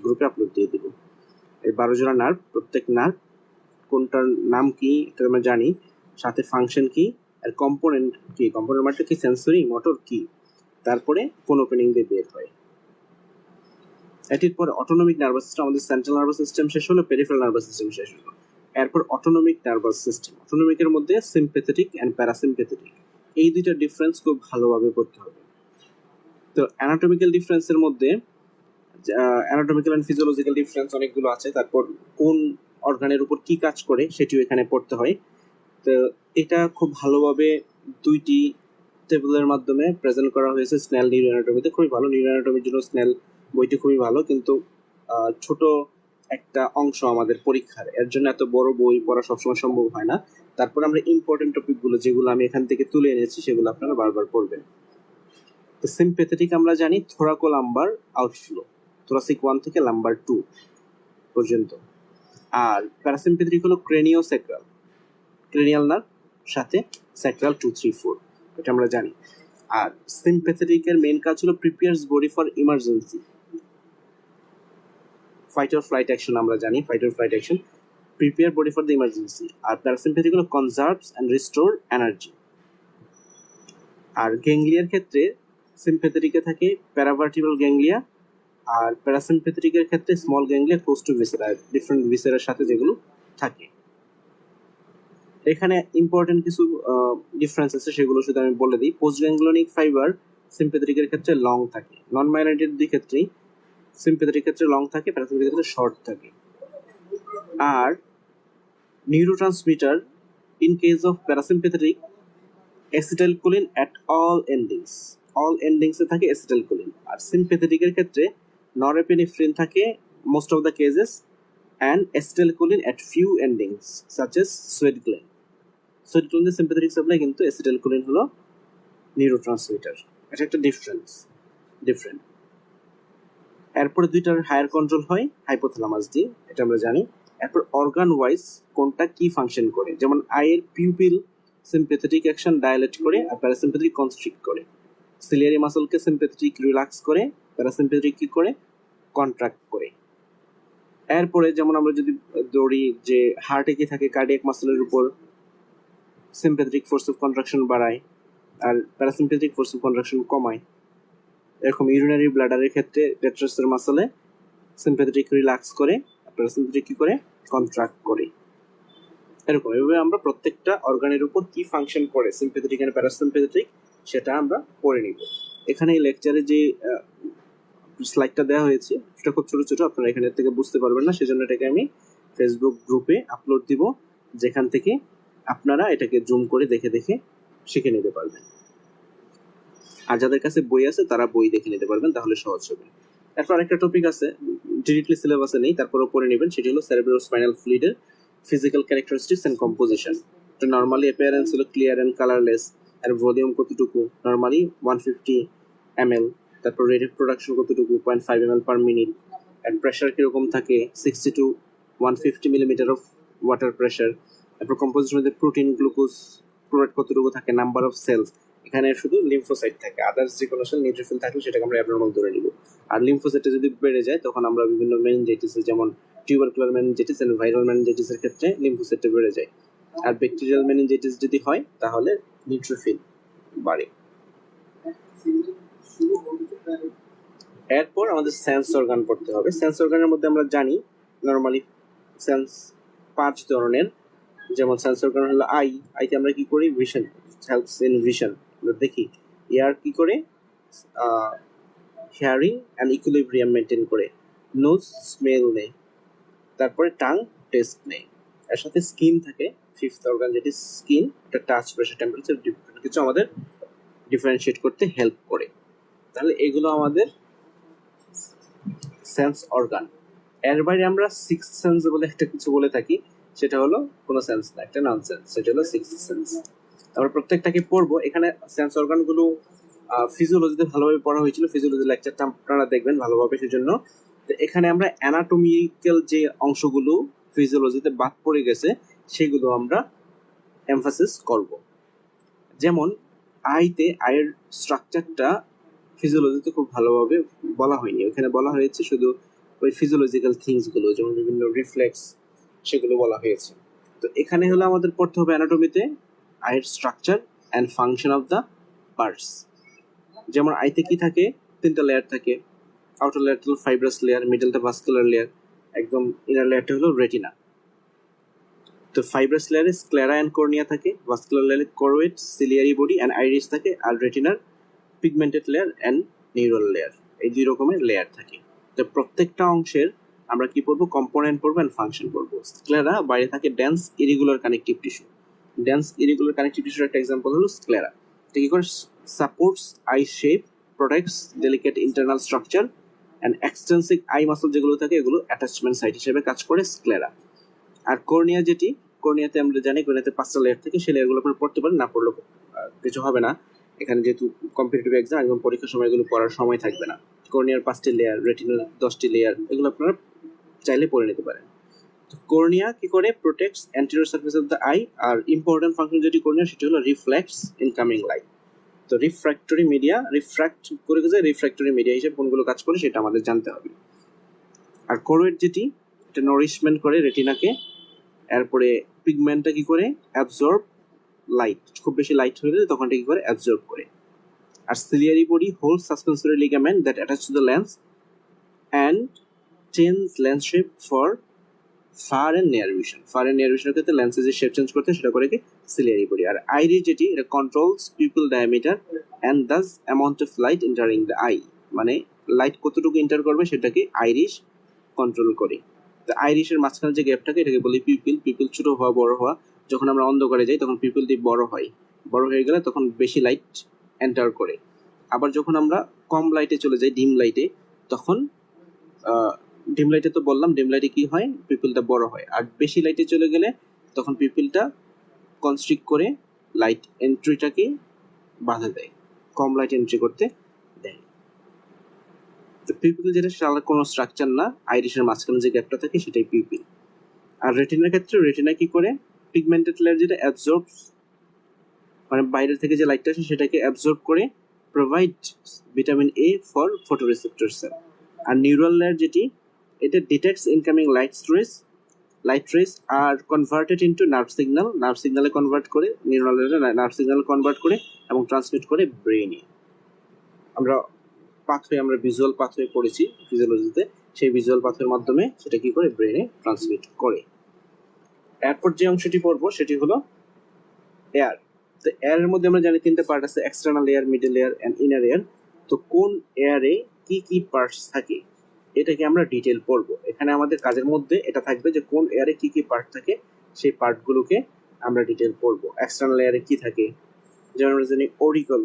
গ্রুপে আপলোড দিয়ে দিব। এই 12 জোড়া নার্ভ, প্রত্যেক নার্ভ কোনটার নাম কি এটা আমরা জানি, সাথে ফাংশন কি, আর কম্পোনেন্ট কি, কম্পোনেন্ট মানে কি, সেন্সরি, মোটর কি, তারপরে কোন ওপেনিং দিয়ে বের হয়। এটির পরে অটোনমিক নার্ভাস সিস্টেম, আমাদের সেন্ট্রাল নার্ভাস সিস্টেম শেষ হলো, পেরিফেরাল নার্ভাস সিস্টেম শেষ হলো। এরপর অটোনমিক নার্ভাস সিস্টেম, অটোনমিকের মধ্যে সিম্প্যাথেটিক এন্ড প্যারাসিম্প্যাথেটিক, এই দুইটা ডিফারেন্স খুব ভালোভাবে পড়তে হবে। তো অ্যানাটমিক্যাল ডিফারেন্সের মধ্যে অ্যানাটমিক্যাল এন্ড ফিজিওলজিক্যাল ডিফারেন্স অনেকগুলো আছে, তারপর কোন অর্গানের উপর কি কাজ করে সেটিও এখানে পড়তে হয়। তো এটা খুব ভালোভাবে 2টি টেবিলের মাধ্যমে প্রেজেন্ট করা হয়েছে স্নেল নিউরোঅ্যানাটমিতে, খুবই ভালো। নিউরোঅ্যানাটমির জন্য স্নেল বইটি খুবই ভালো, কিন্তু ছোট একটা অংশ আমাদের পরীক্ষার, এর জন্য এত বড় বই পড়া সবসময় সম্ভব হয় না। তারপর আমরা ইম্পর্টেন্ট টপিকগুলো যেগুলো আমি এখান থেকে তুলে এনেছি সেগুলো আপনারা বারবার পড়বেন। তো সিম্প্যাথেটিক আমরা জানি থোরাকো লাম্বার আউটফ্লো, থোরাসিক 1 থেকে লাম্বার 2 পর্যন্ত। আর প্যারাসিম্প্যাথেটিক হলো ক্রেনিওস্যাক্রাল, ক্রেনিয়াল নার্ভ সাথে স্যাক্রাল 2-3-4, এটা আমরা জানি। আর সিম্প্যাথেটিকের মেইন কাজ হলো prepares body for emergency, fight or flight action আমরা জানি, fight or flight action. Prepare body for the emergency. আর প্যারাসিম্প্যাথিক হলো কনজার্ভস অ্যান্ড রিস্টোর এনার্জি। আর গ্যাংলিয়ার ক্ষেত্রে সিম্প্যাথেটিকে থাকে প্যারাভার্টিব্রাল গ্যাংলিয়া, আর প্যারাসিম্প্যাথেটিকের ক্ষেত্রে small ganglia close to viscera, different ভিসেরার সাথে যেগুলো থাকে। এখানে ইম্পর্টেন্ট কিছু ডিফারেন্স আছে, সেগুলো শুধু আমি বলে দিই। পোস্ট গ্যাংগ্লিয়নিক ফাইবার সিম্প্যাথেটিকের ক্ষেত্রে লং থাকে, নন মাইলিনেটেড দুই ক্ষেত্রেই সিম্প্যাথেটিক ক্ষেত্রে লং থাকে, প্যারাসিম্প্যাথেটিক ক্ষেত্রে শর্ট থাকে। আর neurotransmitter in case of parasympathetic acetylcholine at all এন্ডিংসে থাকে অ্যাসিটাইলকোলিন। আর সিম্প্যাথেটিকের ক্ষেত্রে নরএপিনেফ্রিন থাকে most of the cases, and acetylcholine at few endings such as sweat gland. Sweat গ্ল্যান্ডের সিম্প্যাথেটিক সাপ্লাই, কিন্তু অ্যাসিটাইলকোলিন হলো নিউরোট্রান্সমিটার। এটা একটা ডিফারেন্ট। এরপরে দুইটার হায়ার কন্ট্রোল হয় হাইপোথ্যালামাস দিয়ে, এটা আমরা জানি। এরপর অর্গান ওয়াইজ কোনটা কি ফাংশন করে, যেমন আইয়ের পিউপিল সিম্প্যাথেটিক অ্যাকশন ডায়ালেট করে আর প্যারাসিম্প্যাথেটিক কনস্ট্রিক্ট করে। সিলিয়ারি মাসলকে সিম্প্যাথেটিক রিল্যাক্স করে, প্যারাসিম্প্যাথেটিক কি করে, কন্ট্রাক্ট করে। এরপরে যেমন আমরা যদি ধরি যে হার্টে কি থাকে, কার্ডিয়াক মাসলের উপর সিম্প্যাথেটিক ফোর্স অফ কন্ট্রাকশন বাড়ায় আর প্যারাসিম্প্যাথেটিক ফোর্স অফ কন্ট্রাকশন কমায়। এরকম ইউরিনারি ব্লাডারের ক্ষেত্রে টেট্রাসের মাসলে সিম্প্যাথেটিক রিল্যাক্স করে, প্যারাসিম্প্যাথেটিক কি করে, কন্ট্রাক্ট করে। এরকম এভাবে আমরা প্রত্যেকটা অর্গানের উপর কি ফাংশন করে সিম্প্যাথেটিক এন্ড প্যারাসিম্প্যাথেটিক সেটা আমরা পড়ে নিব। এখানে এই লেকচারে যে স্লাইডটা দেওয়া হয়েছে সেটা খুব ছোট ছোট, আপনারা এখানে থেকে বুঝতে পারবেন না, সেজন্য এটাকে আমি ফেসবুক গ্রুপে আপলোড দিব, যেখান থেকে আপনারা এটাকে জুম করে দেখে দেখে শিখে নিতে পারবেন। আর যাদের কাছে বই আছে তারা বই দেখে নিতে পারবেন, তাহলে সহজ হবে। এরপর আরেকটা টপিক আছে, ডিরেক্টলি সিলেবাসে নেই, তারপরেও পড়ে নেবেন, সেটি হলো সেরেব্রোস্পাইনাল ফ্লুইডের ফিজিক্যাল ক্যারেক্টারিস্টিক্স এন্ড কম্পোজিশন। তো নর্মালি অ্যাপিয়ারেন্স হলো ক্লিয়ার এন্ড কালারলেস, আর ভলিউম কতটুকু, নর্মালি 150 ml। তারপর রেট অফ প্রোডাকশন কতটুকু, 0.5 ml পার মিনিট। আর প্রেশার কিরকম থাকে, 60 to 150 millimetre of water pressure. তারপর কম্পোজিশন মধ্যে প্রোটিন, গ্লুকোজ, ক্লোরাইড কতটুকু থাকে, নাম্বার অফ সেলস। এখানে শুধু লিম্ফোসাইট থাকে, আদার্স যে কোনো সেল নিউট্রোফিল থাকলে সেটাকে আমরা অ্যাবনর্মাল ধরে নিব। আর লিম্ফোসাইটে যদি বেড়ে যায় তখন আমরা বিভিন্ন মেনিনজাইটিস, যেমন টিউবারকুলার মেনিনজাইটিস এন্ড ভাইরাল মেনিনজাইটিসের ক্ষেত্রে লিম্ফোসাইটে বেড়ে যায়। আর ব্যাকটেরিয়াল মেনিনজাইটিস যদি হয় তাহলে নিউট্রোফিল বাড়ে। এরপর আমাদের সেন্স অর্গান পড়তে হবে। সেন্স অর্গানের মধ্যে আমরা জানি নর্মালি সেন্স 5 ধরনের, যেমন সেন্স অর্গান হলো আইতে আমরা কি করি, ভিশন, হেল্পস ইন ভিশন, আমরা দেখি। ইয়ার কি করে, হিয়ারিং অ্যান্ড ইকুইলিব্রিয়াম মেনটেন করে। নোজ স্মেল নেয়, তারপরে টাং টেস্ট নেয়। এর সাথে স্কিন থাকে, 5th অর্গান যেটি স্কিন, এটা টাচ, প্রেশার, টেম্পারেচার, ডিফারেন্ট কিছু আমাদের ডিফারেন্সিয়েট করতে হেল্প করে। তাহলে এগুলো আমাদের সেন্স অর্গান। এর বাইরে আমরা সিক্স সেন্স বলে একটা কিছু বলে থাকি, সেটা হলো কোনো সেন্স না, একটা নন সেন্স, সেটা হলো সিক্স সেন্স। আমরা প্রত্যেকটাকে পড়বো। এখানে সেন্স অর্গানগুলো ফিজিওলজিতে ভালোভাবে পড়া হয়েছিল, ফিজিওলজি লেকচারটা আপনারা দেখবেন ভালোভাবে, সেজন্য এখানে আমরা অ্যানাটমিক্যাল যে অংশগুলো ফিজিওলজিতে বাদ পড়ে গেছে সেগুলো আমরা এমফাসিস করব। যেমন আয়ের স্ট্রাকচারটা ফিজিওলজিতে খুব ভালোভাবে বলা হয়নি, ওখানে বলা হয়েছে শুধু ওই ফিজিওলজিক্যাল থিংসগুলো, যেমন বিভিন্ন রিফ্লেক্স, সেগুলো বলা হয়েছে। তো এখানে হলো আমাদের পড়তে হবে অ্যানাটমিতে আয়ের structure and function of the parts. যেমন আইতে কি থাকে, 3টা লেয়ার থাকে। আউটার লেয়ারটা হলো ফাইব্রাস লেয়ার, মিডলটা ভাস্কুলার লেয়ার, একদম ইনার লেয়ারটা হলো রেটিনা। তো ফাইব্রাস লেয়ারে স্ক্লেরা অ্যান্ড কর্নিয়া থাকে, ভাস্কুলার লেয়ারে choroid, ciliary body and iris থাকে, আর রেটিনার pigmented layer and neural layer, এই 2 রকমের লেয়ার থাকে। তো প্রত্যেকটা অংশের আমরা কি পড়বো, কম্পোনেন্ট পড়বো অ্যান্ড ফাংশন পড়বো। স্ক্লেরা বাইরে থাকে dense irregular connective tissue. Dense irregular connective টিস্যুর একটা এক্সাম্পল হলো স্ক্লেরা। এটা কি করে, supports eye shape, protects delicate internal structure and extensive eye muscle যেগুলো থাকে এগুলো অ্যাটাচমেন্ট সাইট হিসেবে কাজ করে স্ক্লেরা। আর কর্নিয়া যেটি, কর্নিয়াতে আমরা জানি কর্নিয়াতে 5টা লেয়ার থাকে, সেই লেয়ারগুলো আপনারা পড়তে পারেন, না পড়লেও কিছু হবে না। এখানে যেহেতু কম্পিটিটিভ এক্সাম, একদম পরীক্ষার সময় এগুলো পড়ার সময় থাকবে না। কর্নিয়ার 5টি লেয়ার, রেটিনার 10টি লেয়ার, এগুলো আপনারা চাইলে পড়ে নিতে পারেন। কর্নিয়া কি করে, protects anterior surface of the eye. আর ইম্পর্টেন্ট ফাংশন যেটি কর্নিয়া, সেটি হলো রিফ্লেক্টস ইনকামিং লাইট। তো রিফ্র্যাক্টরি মিডিয়া, রিফ্র্যাক্ট করে গেছে, রিফ্র্যাক্টরি মিডিয়া হিসেবে কোনগুলো কাজ করে সেটা আমাদের জানতে হবে। আর কোরোয়েড যেটি, এটা নরিশমেন্ট করে রেটিনাকে, এরপরে পিগমেন্টটা কি করে অ্যাবজর্ব লাইট, খুব বেশি লাইট হলে তখন এটা কি করে অ্যাবজর্ব করে। আর ciliary body hold suspensory ligament that attach to the lens and change lens shape for far and near vision. Far and near ভিশনের ক্ষেত্রে লেন্সের যে শেপ চেঞ্জ করতে সেটা করে কি সিলিয়ারি বডি। আর আইরিস যেটি এটা controls people diameter and thus amount of light entering the I, মানে লাইট কতটুকু এন্টার করবে সেটাকে আইরিস কন্ট্রোল করে। তো আইরিসের মাঝখানে যে গ্যাপটাকে এটাকে বলি পিপিল। পিপিল ছোট হওয়া বড় হওয়া, যখন আমরা অন্ধকারে যাই তখন পিপিলটি বড় হয়, বড় হয়ে গেলে তখন বেশি লাইট এন্টার করে। আবার যখন আমরা কম লাইটে চলে যাই ডিম লাইটে, তখন ডিম লাইটে তো বললাম ডিম লাইটে কি হয় পিপিলটা বড় হয়। আর বেশি লাইটে চলে গেলে তখন পিপিলটা কনস্ট্রিক্ট করে লাইট এন্ট্রিটাকে বাধা দেয়, কম লাইট এন্ট্রি করতে দেয়। তো পিপিল যেটা সেটা কোনো স্ট্রাকচার না, আইরিসের মাঝখানে যে গ্যাপটা থাকে সেটাই পিপিল। আর রেটিনার ক্ষেত্রে রেটিনা কি করে পিগমেন্টেড লেয়ার যেটা অ্যাবজর্বস, মানে বাইরে থেকে যে লাইটটা আসে সেটাকে অ্যাবজর্ব করে provide vitamin A for photoreceptor cell. আর নিউরাল লেয়ার যেটি এটা ডিটেক্টস ইনকামিং লাইট রেস আর converted into nerve signal, nerve সিগন্যালে কনভার্ট করে, নিউরাল লেয়ারে নার্ভ সিগন্যাল কনভার্ট করে এবং ট্রান্সমিট করে ব্রেইনে। আমরা পাথওয়ে, আমরা ভিজুয়াল পাথওয়ে পড়েছি ফিজিওলজিতে, সেই ভিজুয়াল পাথওয়ের মাধ্যমে সেটা কি করে ব্রেইনে ট্রান্সমিট করে। এরপর যে অংশটি পড়বো সেটি হলো এয়ার। তো এয়ারের মধ্যে আমরা জানি তিনটা পার্ট আছে, external air, middle air and inner air. তো কোন এয়ারে কি কি পার্টস থাকে এটাকে আমরা ডিটেল পড়বো। এখানে আমাদের কাজের মধ্যে এটা থাকবে যে কোন এয়ারে কি কি পার্ট থাকে সেই পার্টগুলোকে আমরা ডিটেল পড়বো। এক্সটার্নাল এয়ারে কি থাকে, যেমন আমরা জানি অরিকল,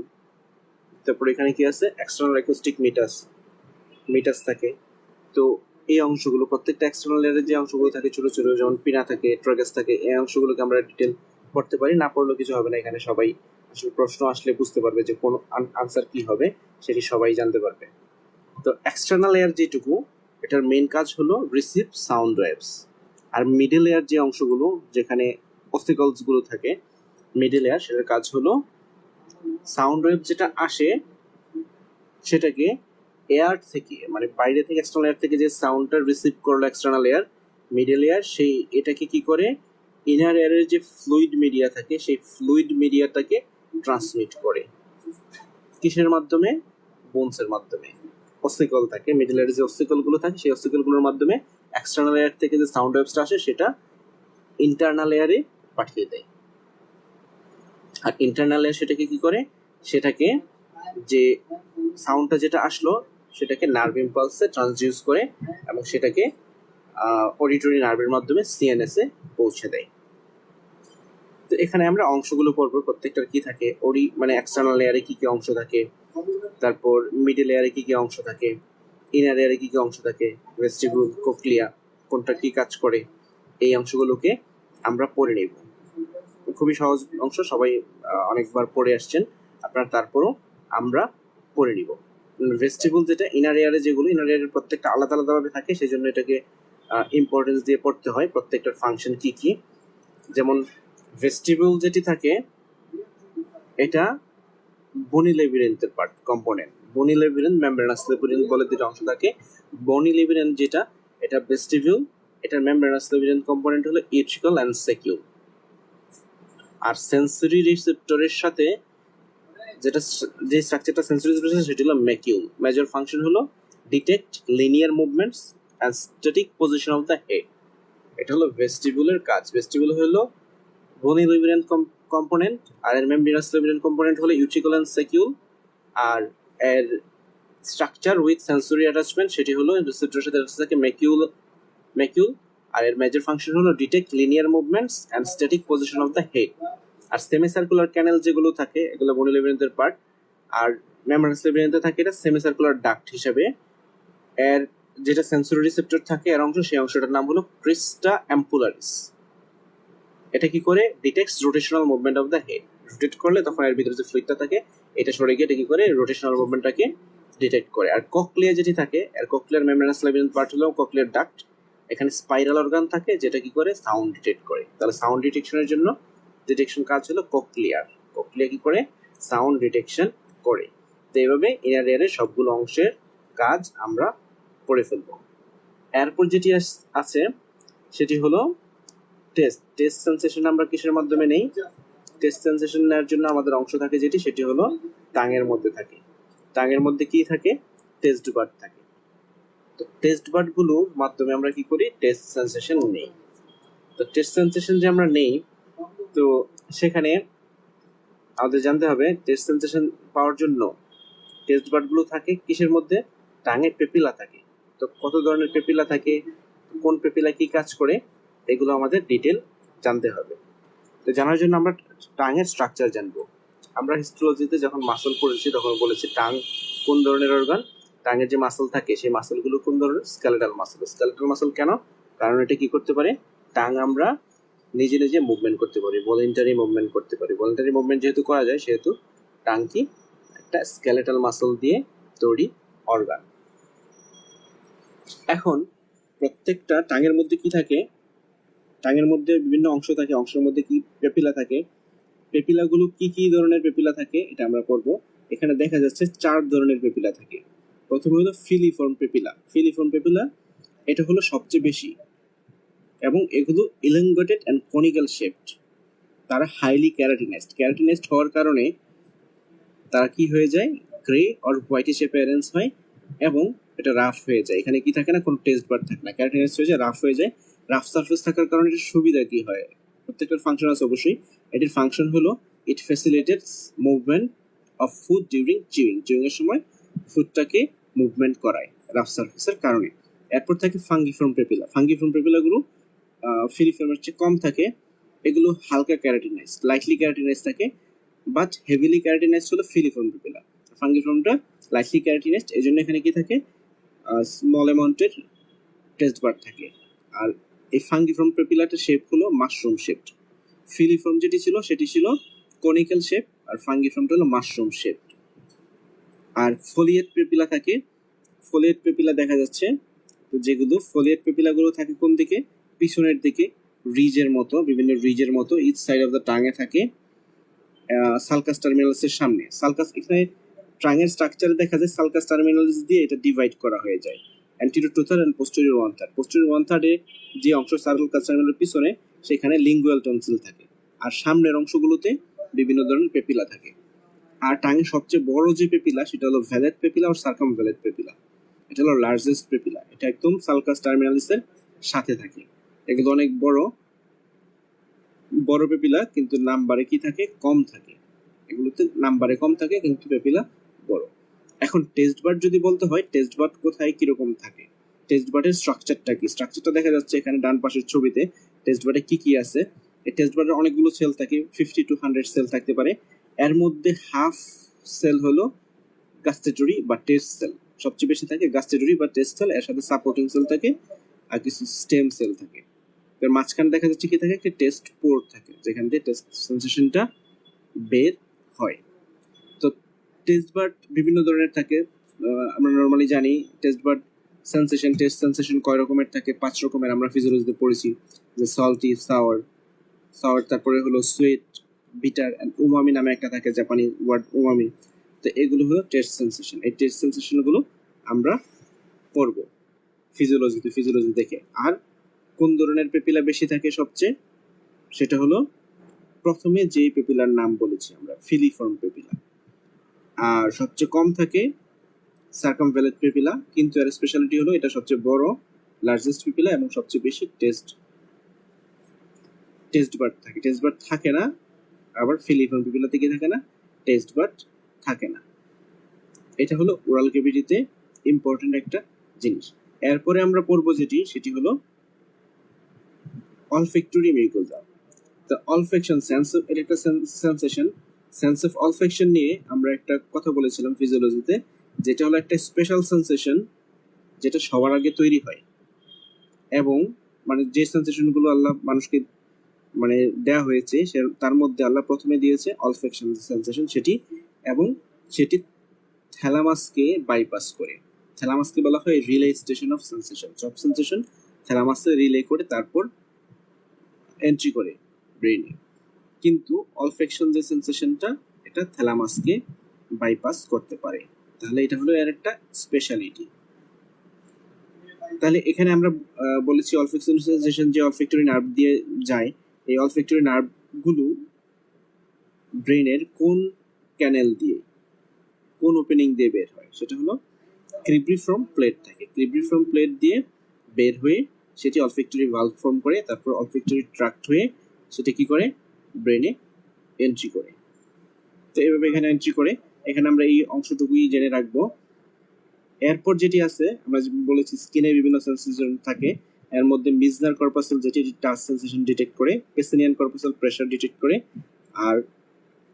তারপর এখানে কি আছে এক্সটার্নাল অ্যাকোস্টিক মিটাস থাকে। তো এই অংশগুলো প্রত্যেকটা এক্সটার্নাল এয়ারে যে অংশগুলো থাকে ছোট ছোট, যেমন পিনা থাকে, ট্রাগাস থাকে, এই অংশগুলোকে আমরা ডিটেল পড়তে পারি। না পড়লেও কিছু হবে না, এখানে সবাই আসলে প্রশ্ন আসলে বুঝতে পারবে যে কোন আনসার কি হবে সেটি সবাই জানতে পারবে। তো এক্সটার্নাল এয়ার যেটুকু এটার মেইন কাজ হলো রিসিভ সাউন্ড ওয়েভস। আর মিডল এয়ার যে অংশগুলো যেখানে অস্টিকলস গুলো থাকে, মিডল এয়ার সেটার কাজ হলো সাউন্ড ওয়েভ যেটা আসে সেটাকে এয়ার থেকে, মানে বাইরে থেকে এক্সটার্নাল এয়ার থেকে যে সাউন্ডটা রিসিভ করলো এক্সটার্নাল এয়ার, মিডল এয়ার সেই এটাকে কি করে ইনার এয়ারের যে ফ্লুইড মিডিয়া থাকে সেই ফ্লুইড মিডিয়াটাকে ট্রান্সমিট করে। কিসের মাধ্যমে? বোনসের মাধ্যমে। অস্টিকল থাকে, মিডল এয়ারে যে অস্টিকল গুলো থাকে সেই অস্টিকল গুলোর মাধ্যমে এক্সটার্নাল এয়ার থেকে যে সাউন্ড ওয়েভসটা আসে সেটা ইন্টারনাল এয়ারে পাঠিয়ে দেয়। আর ইন্টারনাল এয়ার সেটাকে কি করে, সেটাকে যে সাউন্ডটা যেটা আসলো সেটাকে নার্ভ ইম্পালসে ট্রান্সডিউস করে এবং সেটাকে অডিটরি নার্ভের মাধ্যমে সিএনএস এ পৌঁছে দেয়। তো এখানে আমরা অংশগুলো পড়বো প্রত্যেকটার কি থাকে, মানে এক্সটার্নাল লেয়ারে কি কি অংশ থাকে, তারপর মিডল লেয়ারে কি কি অংশ থাকে, ইনার লেয়ারে কি কি অংশ থাকে, ভেস্টিবিউল, কোক্লিয়া কোনটা কি কাজ করে, এই অংশগুলোকে আমরা পড়ে নেব। খুবই সহজ অংশ, সবাই অনেকবার পড়ে আসছেন আপনারা, তারপরও আমরা পড়ে নিব। ভেস্টিবিউল যেটা ইনার এয়ারে, যেগুলো ইনার এয়ারের প্রত্যেকটা আলাদা আলাদাভাবে থাকে সেই জন্য এটাকে ইম্পর্টেন্স দিয়ে পড়তে হয় প্রত্যেকটার ফাংশন কি কি। যেমন ভেস্টিবিউল যেটি থাকে এটা বনি লেবিরিন্থের পার্ট কম্পোনেন্ট। বনি লেবিরিন্থ, মেমব্রেনাস লেবিরিন্থ বলে দুটো অংশ থাকে। বনি লেবিরিন্থ যেটা এটা ভেস্টিবিউল, এটার মেমব্রেনাস লেবিরিন্থ কম্পোনেন্ট হলো ইউট্রিকল অ্যান্ড সেকিউল। আর সেন্সরি রিসেপ্টরের সাথে যেটা যে স্ট্রাকচারটা সেন্সরি রিসেপ্টর সেটা হলো ম্যাকিউল। মেজর ফাংশন হলো detect linear movements and static position of the head. এটা হলো ভেস্টিবিউলের কাজ। ভেস্টিবিউল হলো বনি লেবিরিন্থ কম্পোনেন্ট, আর এর মেমব্রেনাস লেবিরিন্থ কম্পোনেন্ট হলো ইউট্রিকল অ্যান্ড সেকিউল। আর এর স্ট্রাকচার উইথ সেন্সরি অ্যাটাচমেন্ট সেটি হলো রিসেপ্টরের সাথে থাকে ম্যাকিউল। আর এর মেজর ফাংশন হলো detect linear movements and static position of the head. আর সেমি সার্কুলার ক্যানেল যেগুলো থাকে এগুলো বনি লেবিরিন্থের পার্ট। আর মেমব্রেনাস লেবিরিন্থে থাকে এটা সেমি সার্কুলার ডাক্ট হিসেবে। এর যেটা সেন্সরি রিসেপ্টর থাকে এর অংশ, সেই অংশটার নাম হলো ক্রিস্টা অ্যাম্পুলারিস। এটা কি করে detects rotational movement of the head. Rotate করলে তখন এর ভিতরে যে ফ্লুইডটা থাকে এটা সরে গিয়ে এটা কি করে রোটেশনাল মুভমেন্টটাকে ডিটেক্ট করে। আর ককলিয়া যেটি থাকে, এর ককলিয়ার মেমব্রেনাস লেবিরিন্থ পার্ট হলো ককলিয়ার ডাক্ট। এখানে স্পাইরাল অর্গান থাকে যেটা কি করে সাউন্ড ডিটেক্ট করে। তাহলে সাউন্ড ডিটেকশনের জন্য ডিটেকশন কাজ হলো ককলিয়ার। ককলিয়া কি করে সাউন্ড ডিটেকশন করে। তো এইভাবে ইনার এয়ারের সবগুলো অংশের কাজ আমরা পড়ে ফেলবো। এরপর যেটি আছে সেটি হলো টেস্ট সেন্সেশন আমরা কিসের মাধ্যমে নেই? টেস্ট সেন্সেশন নেওয়ার জন্য আমাদের অংশ থাকে যেটি, সেটি হলো টাঙের মধ্যে থাকে। টাঙের মধ্যে কি থাকে? টেস্ট বাড থাকে। তো টেস্ট বাড গুলোর মাধ্যমে আমরা কি করি? টেস্ট সেন্সেশন নেই। তো টেস্ট সেন্সেশন যে আমরা নেই, তো সেখানে আমাদের জানতে হবে টেস্ট সেন্সেশন পাওয়ার জন্য টেস্ট বাড গুলো থাকে কিসের মধ্যে? টাঙের পেপিলা থাকে। তো কত ধরনের পেপিলা থাকে, কোন পেপিলা কি কাজ করে, এগুলো আমাদের ডিটেল জানতে হবে। তো জানার জন্য আমরা টাঙের স্ট্রাকচার জানবো। আমরা হিস্টোলজিতে যখন মাসল পড়েছি তখন বলেছি টাং কোন ধরনের অর্গান। টাঙের যে মাসল থাকে সেই মাসলগুলো কোন ধরনের? Skeletal muscle. স্কেলেটাল মাসল কেন? কারণ এটা কি করতে পারে? টাং আমরা নিজে নিজে মুভমেন্ট করতে পারি, ভলেন্টারি মুভমেন্ট করতে পারি। ভলেন্টারি মুভমেন্ট যেহেতু করা যায়, সেহেতু টাং কি একটা স্কেলেটাল মাসল দিয়ে তৈরি অর্গান। এখন প্রত্যেকটা টাঙের মধ্যে কি থাকে? টাঙের মধ্যে বিভিন্ন অংশ থাকে, অংশের মধ্যে কি পেপিলা থাকে। পেপিলাগুলো কি কি ধরনের পেপিলা থাকে এটা আমরা করব। এখানে দেখা যাচ্ছে 4 ধরনের পেপিলা থাকে। প্রথমে হলো ফিলিফর্ম পেপিলা। ফিলিফর্ম পেপিলা এটা হলো সবচেয়ে বেশি, এবং এগুলো ইলেঙ্গেটেড অ্যান্ড কনিক্যাল শেপড। তারা হাইলি ক্যারাটিনাইজড। ক্যারাটিনাইজড হওয়ার কারণে তারা কি হয়ে যায়? গ্রে অর হোয়াইটিশ অ্যাপিয়ারেন্স হয়, এবং এটা রাফ হয়ে যায়। এখানে কি থাকে না? কোনো টেস্ট বার থাকে না, ক্যারাটিনাইজড হয়ে যায়, রাফ হয়ে যায়। রাফ সারফেস থাকার কারণে এটার সুবিধা কি হয়? প্রত্যেকটার ফাংশন আছে অবশ্যই। এটির ফাংশন হলো it facilitates movement of food during chewing. Chewing এর সময় ফুডটাকে মুভমেন্ট করায় রাফ সারফেসের কারণে। এরপর থাকে ফাঙ্গিফর্ম পেপিলা। ফাঙ্গিফর্ম পেপিলাগুলো ফিলিফর্মের চেয়ে কম থাকে। এগুলো হালকা ক্যারাটিনাইজ, লাইটলি ক্যারাটিনাইজ থাকে, বাট হেভিলি ক্যারাটিনাইজড হলো ফিলিফর্ম পেপিলা। ফাঙ্গিফর্মটা লাইটলি ক্যারাটিনাইজড, এই জন্য এখানে কি থাকে? স্মল অ্যামাউন্টের টেস্ট বার থাকে। আর এই ফাঙ্গিফর্ম পেপিলাটার শেপ হলো মাশরুম শেপ। ফিলিফর্ম যেটি ছিল সেটি ছিল কনিক্যাল শেপ, আর ফাঙ্গিফর্মটা হলো মাশরুম শেপ। আর ফোলিয়েট পেপিলা থাকে। ফোলিয়েট পেপিলা দেখা যাচ্ছে, তো যেগুলো ফোলিয়েট পেপিলাগুলো থাকে কোন দিকে? পিছনের দিকে, রিজের মতো, বিভিন্ন রিজের মতো ইচ সাইড অফ দ্য টাঙে থাকে, সালকাস টার্মিনালসের সামনে। সালকাস, এখানে ট্রাঙের স্ট্রাকচারে দেখা যায় সালকাস টার্মিনালস দিয়ে এটা ডিভাইড করা হয়ে যায়। Anterior 2/3 and posterior 1/3। পোস্টেরিয়র 1/3 যে অংশ সালকাস টার্মিনালের পিছনে, সেখানে লিঙ্গুয়াল টনসিল থাকে, আর সামনের অংশগুলোতে বিভিন্ন ধরনের পেপিলা থাকে। আর টাঙের সবচেয়ে বড় যে পেপিলা সেটা হলো ভ্যালেট পেপিলা ও সার্কামভ্যালেট পেপিলা। এটা হলো লার্জেস্ট পেপিলা। এটা একদম সালকাস টার্মিনালিসের সাথে থাকে। এগুলো অনেক বড় বড় পেপিলা, কিন্তু নাম্বারে কি থাকে? কম থাকে। এগুলোতে নাম্বারে কম থাকে, কিন্তু পেপিলা বড়। এখন টেস্ট বাড যদি বলতে হয়, টেস্ট বাড কোথায় কিরকম থাকে? টেস্ট বাডের স্ট্রাকচারটা কি? স্ট্রাকচারটা দেখা যাচ্ছে এখানে ডান পাশের ছবিতে। টেস্ট বাডে কি কি আছে? এই টেস্ট বাডের অনেকগুলো সেল থাকে, 50 to 100 সেল থাকতে পারে। এর মধ্যে হাফ সেল হলো গাস্টেটরি বা টেস্ট সেল, সবচেয়ে বেশি থাকে গাস্টেটরি বা টেস্ট সেল। এর সাথে সাপোর্টিং সেল থাকে, আর কিছু স্টেম সেল থাকে। এর মাঝখানে দেখা যাচ্ছে কি থাকে? একটা টেস্ট পোর্ট থাকে, যেখান দিয়ে টেস্ট সেন্সেশনটা বের হয়। তো টেস্ট বাড বিভিন্ন ধরনের থাকে। আমরা নর্মালি জানি taste bud sensation, taste sensation কয় রকমের থাকে? 5 রকমের। আমরা ফিজিওলজিতে পড়েছি যে সল্টি, সাওয়ার, তারপরে হলো সুইট, বিটার এন্ড উমামি নামে একটা থাকে, জাপানি ওয়ার্ড উমামি। তো এগুলো হলো টেস্ট সেন্সেশন। এই টেস্ট সেন্সেশনগুলো আমরা পড়বো ফিজিওলজি দেখে। আর কোন ধরনের পেপিলা বেশি থাকে সবচেয়ে? সেটা হলো প্রথমে যে পেপিলার নাম বলেছি আমরা, ফিলিফর্ম পেপিলা। আর সবচেয়ে কম থাকে সার্কামভ্যালেট পেপিলা, কিন্তু এর স্পেশালিটি হলো এটা সবচেয়ে বড়, লার্জেস্ট পেপিলা, এবং সবচেয়ে বেশি টেস্ট বাড থাকে। টেস্ট বাড থাকে না, আবার ফিলিফর্ম পেপিলাতে কি থাকে না? টেস্ট বাড থাকে না। এটা হলো ওরাল ক্যাভিটিতে ইম্পর্টেন্ট একটা জিনিস। এরপরে আমরা পড়বো যেটি, সেটি হলো অলফ্যাক্টরি মিউকোজা। দ্য অলফ্যাকশন সেন্স, এটা একটা সেন্সেশন। সেন্স অফ অলফ্যাকশন নিয়ে আমরা একটা কথা বলেছিলাম ফিজিওলজিতে, যেটা হলো একটা স্পেশাল সেন্সেশন যেটা সবার আগে তৈরি হয়, এবং মানে যে সেন্সেশনগুলো আল্লাহ মানুষকে মানে দেয়া হয়েছে, তার মধ্যে আল্লাহ প্রথমে দিয়েছে অলফ্যাকশন সেন্সেশন সেটি, এবং সেটি থ্যালামাসকে বাইপাস করে। থ্যালামাসকে বলা হয় রিলে স্টেশন অফ সেন্সেশন। সব সেন্সেশন থ্যালামাসে রিলে করে তারপর এন্ট্রি করে ব্রেইনে। কিন্তু অলফ্যাকশন যে সেন্সেশনটা, এটা থ্যালামাসকে বাইপাস করতে পারে। তাহলে এটা হলো এর একটা স্পেশালিটি। তাহলে এখানে আমরা বলেছি অলফ্যাক্টরি সেন্সেশন যে অলফ্যাক্টরি নার্ভ দিয়ে যায়, এই অলফ্যাক্টরি নার্ভগুলো ব্রেনের কোন ক্যানেল দিয়ে, কোন ওপেনিং দিয়ে বের হয়, সেটা হলো ক্রিব্রিফর্ম প্লেট থাকে। ক্রিব্রিফর্ম প্লেট দিয়ে বের হয়ে সেটি অলফ্যাক্টরি ভালভ ফর্ম করে, তারপর অলফ্যাক্টরি ট্রাক্ট হয়ে সেটা কি করে ব্রেনে এন্ট্রি করে। তো এইভাবে এখানে এন্ট্রি করে, এখানে আমরা এই অংশটুকুই জেনে রাখবো। এরপর যেটি আছে আমরা বলেছি স্কিনের বিভিন্ন সেন্সেশন থাকে, এর মধ্যে মিজনার কর্পাসেল যেটি টাচ সেন্সেশন ডিটেক্ট করে, পেসিনিয়ান কর্পাসেল প্রেসার ডিটেক্ট করে, আর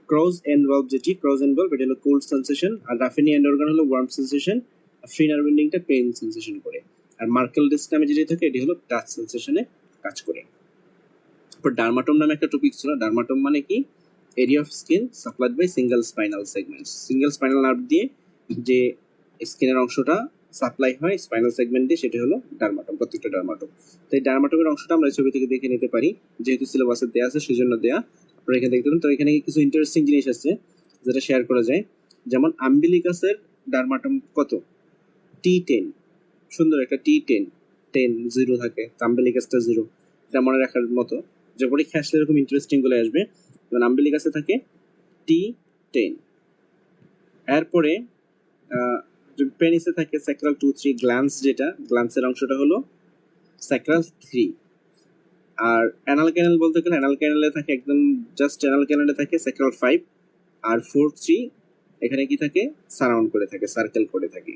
ক্রস এন্ড ভালভ যেটি ক্রস এন্ড ভালভ এটা হলো কোল্ড সেন্সেশন, আর রাফিনি এন্ড অর্গান হলো ওয়ার্ম সেন্সেশন, আর ফ্রি নার্ভ এন্ডিংটা পেইন সেন্সেশন করে, আর মার্কেল ডিস্ক নামে যেটি থাকে এটি হলো টাচ সেন্সেশনে কাজ করে। তারপর ডার্মাটোম নামে একটা টপিক ছিল। ডার্মাটোম মানে কি? Area of skin supplied by single spinal segments. Single spinal nerve দিয়ে যে স্কিনের অংশটা সাপ্লাই হয় স্পাইনাল সেগমেন্ট দিয়ে, সেটা হলো ডার্মাটোম, প্রত্যেকটা ডার্মাটোম। তো এই ডার্মাটোমের অংশটা আমরা ছবি থেকে দেখে নিতে পারি, যেহেতু সিলেবাসে দেওয়া আছে সেজন্য দেয়া, আপনারা এখানে দেখতে পারেন। তো এখানে কিছু ইন্টারেস্টিং জিনিস আছে যেটা শেয়ার করা যায়, যেমন আম্বিলিকাসের ডার্মাটোম কত? T10, সুন্দর একটা T10, 10 থাকে, আম্বিলিকাসটা 0, এটা মনে রাখার মতো, যে পরীক্ষা আসলে এরকম ইন্টারেস্টিং গুলো আসবে। যেমন আম্বিলিকাসে থাকে T10। এরপরে পেনিসে থাকে স্যাক্রাল 2-3 গ্ল্যান্স, যেটা গ্ল্যান্সের অংশটা হলো স্যাক্রাল 3। আর অ্যানাল ক্যানেল বলতে গেলে অ্যানাল ক্যানেলে থাকে একদম জাস্ট অ্যানাল ক্যানেলে থাকে স্যাক্রাল 5 আর 4-3, এখানে কি থাকে সারাউন্ড করে থাকে, সার্কেল করে থাকে।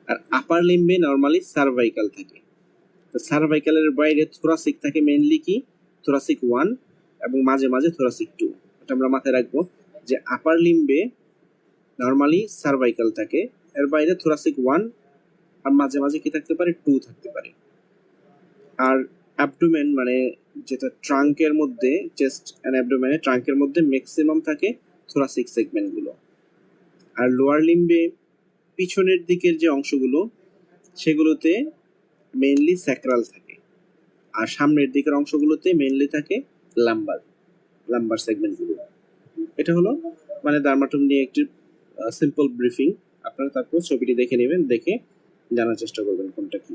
আর আপার লিম্বে নরমালি সার্ভাইকাল থাকে। তো সার্ভাইকালের বাইরে থোরাসিক থাকে, মেইনলি কি থোরাসিক 1 এবং মাঝে মাঝে থোরাসিক 2। এটা আমরা মাথায় রাখবো যে আপার লিম্বে নরমালি সার্ভাইকাল থাকে, এর বাইরে থোরাসিক 1 আর মাঝে মাঝে কি থাকতে পারে 2 থাকতে পারে। আর অ্যাবডোমেন মানে যেটা ট্রাঙ্কের মধ্যে, চেস্ট এন্ড অ্যাবডোমেনে ট্রাঙ্কের মধ্যে ম্যাক্সিমাম থাকে থোরাসিক সেগমেন্টগুলো। আর লোয়ার লিম্বে পিছনের দিকের যে অংশগুলো সেগুলোতে মেইনলি স্যাক্রাল থাকে, আর সামনের দিকের অংশগুলোতে মেইনলি থাকে লাম্বার সেগমেন্টগুলো। এটা হলো মানে ডার্মাটোম নিয়ে একটি সিম্পল ব্রিফিং। আপনারা তারপর ছবিটি দেখে নেবেন, দেখে জানার চেষ্টা করবেন কোনটা কি।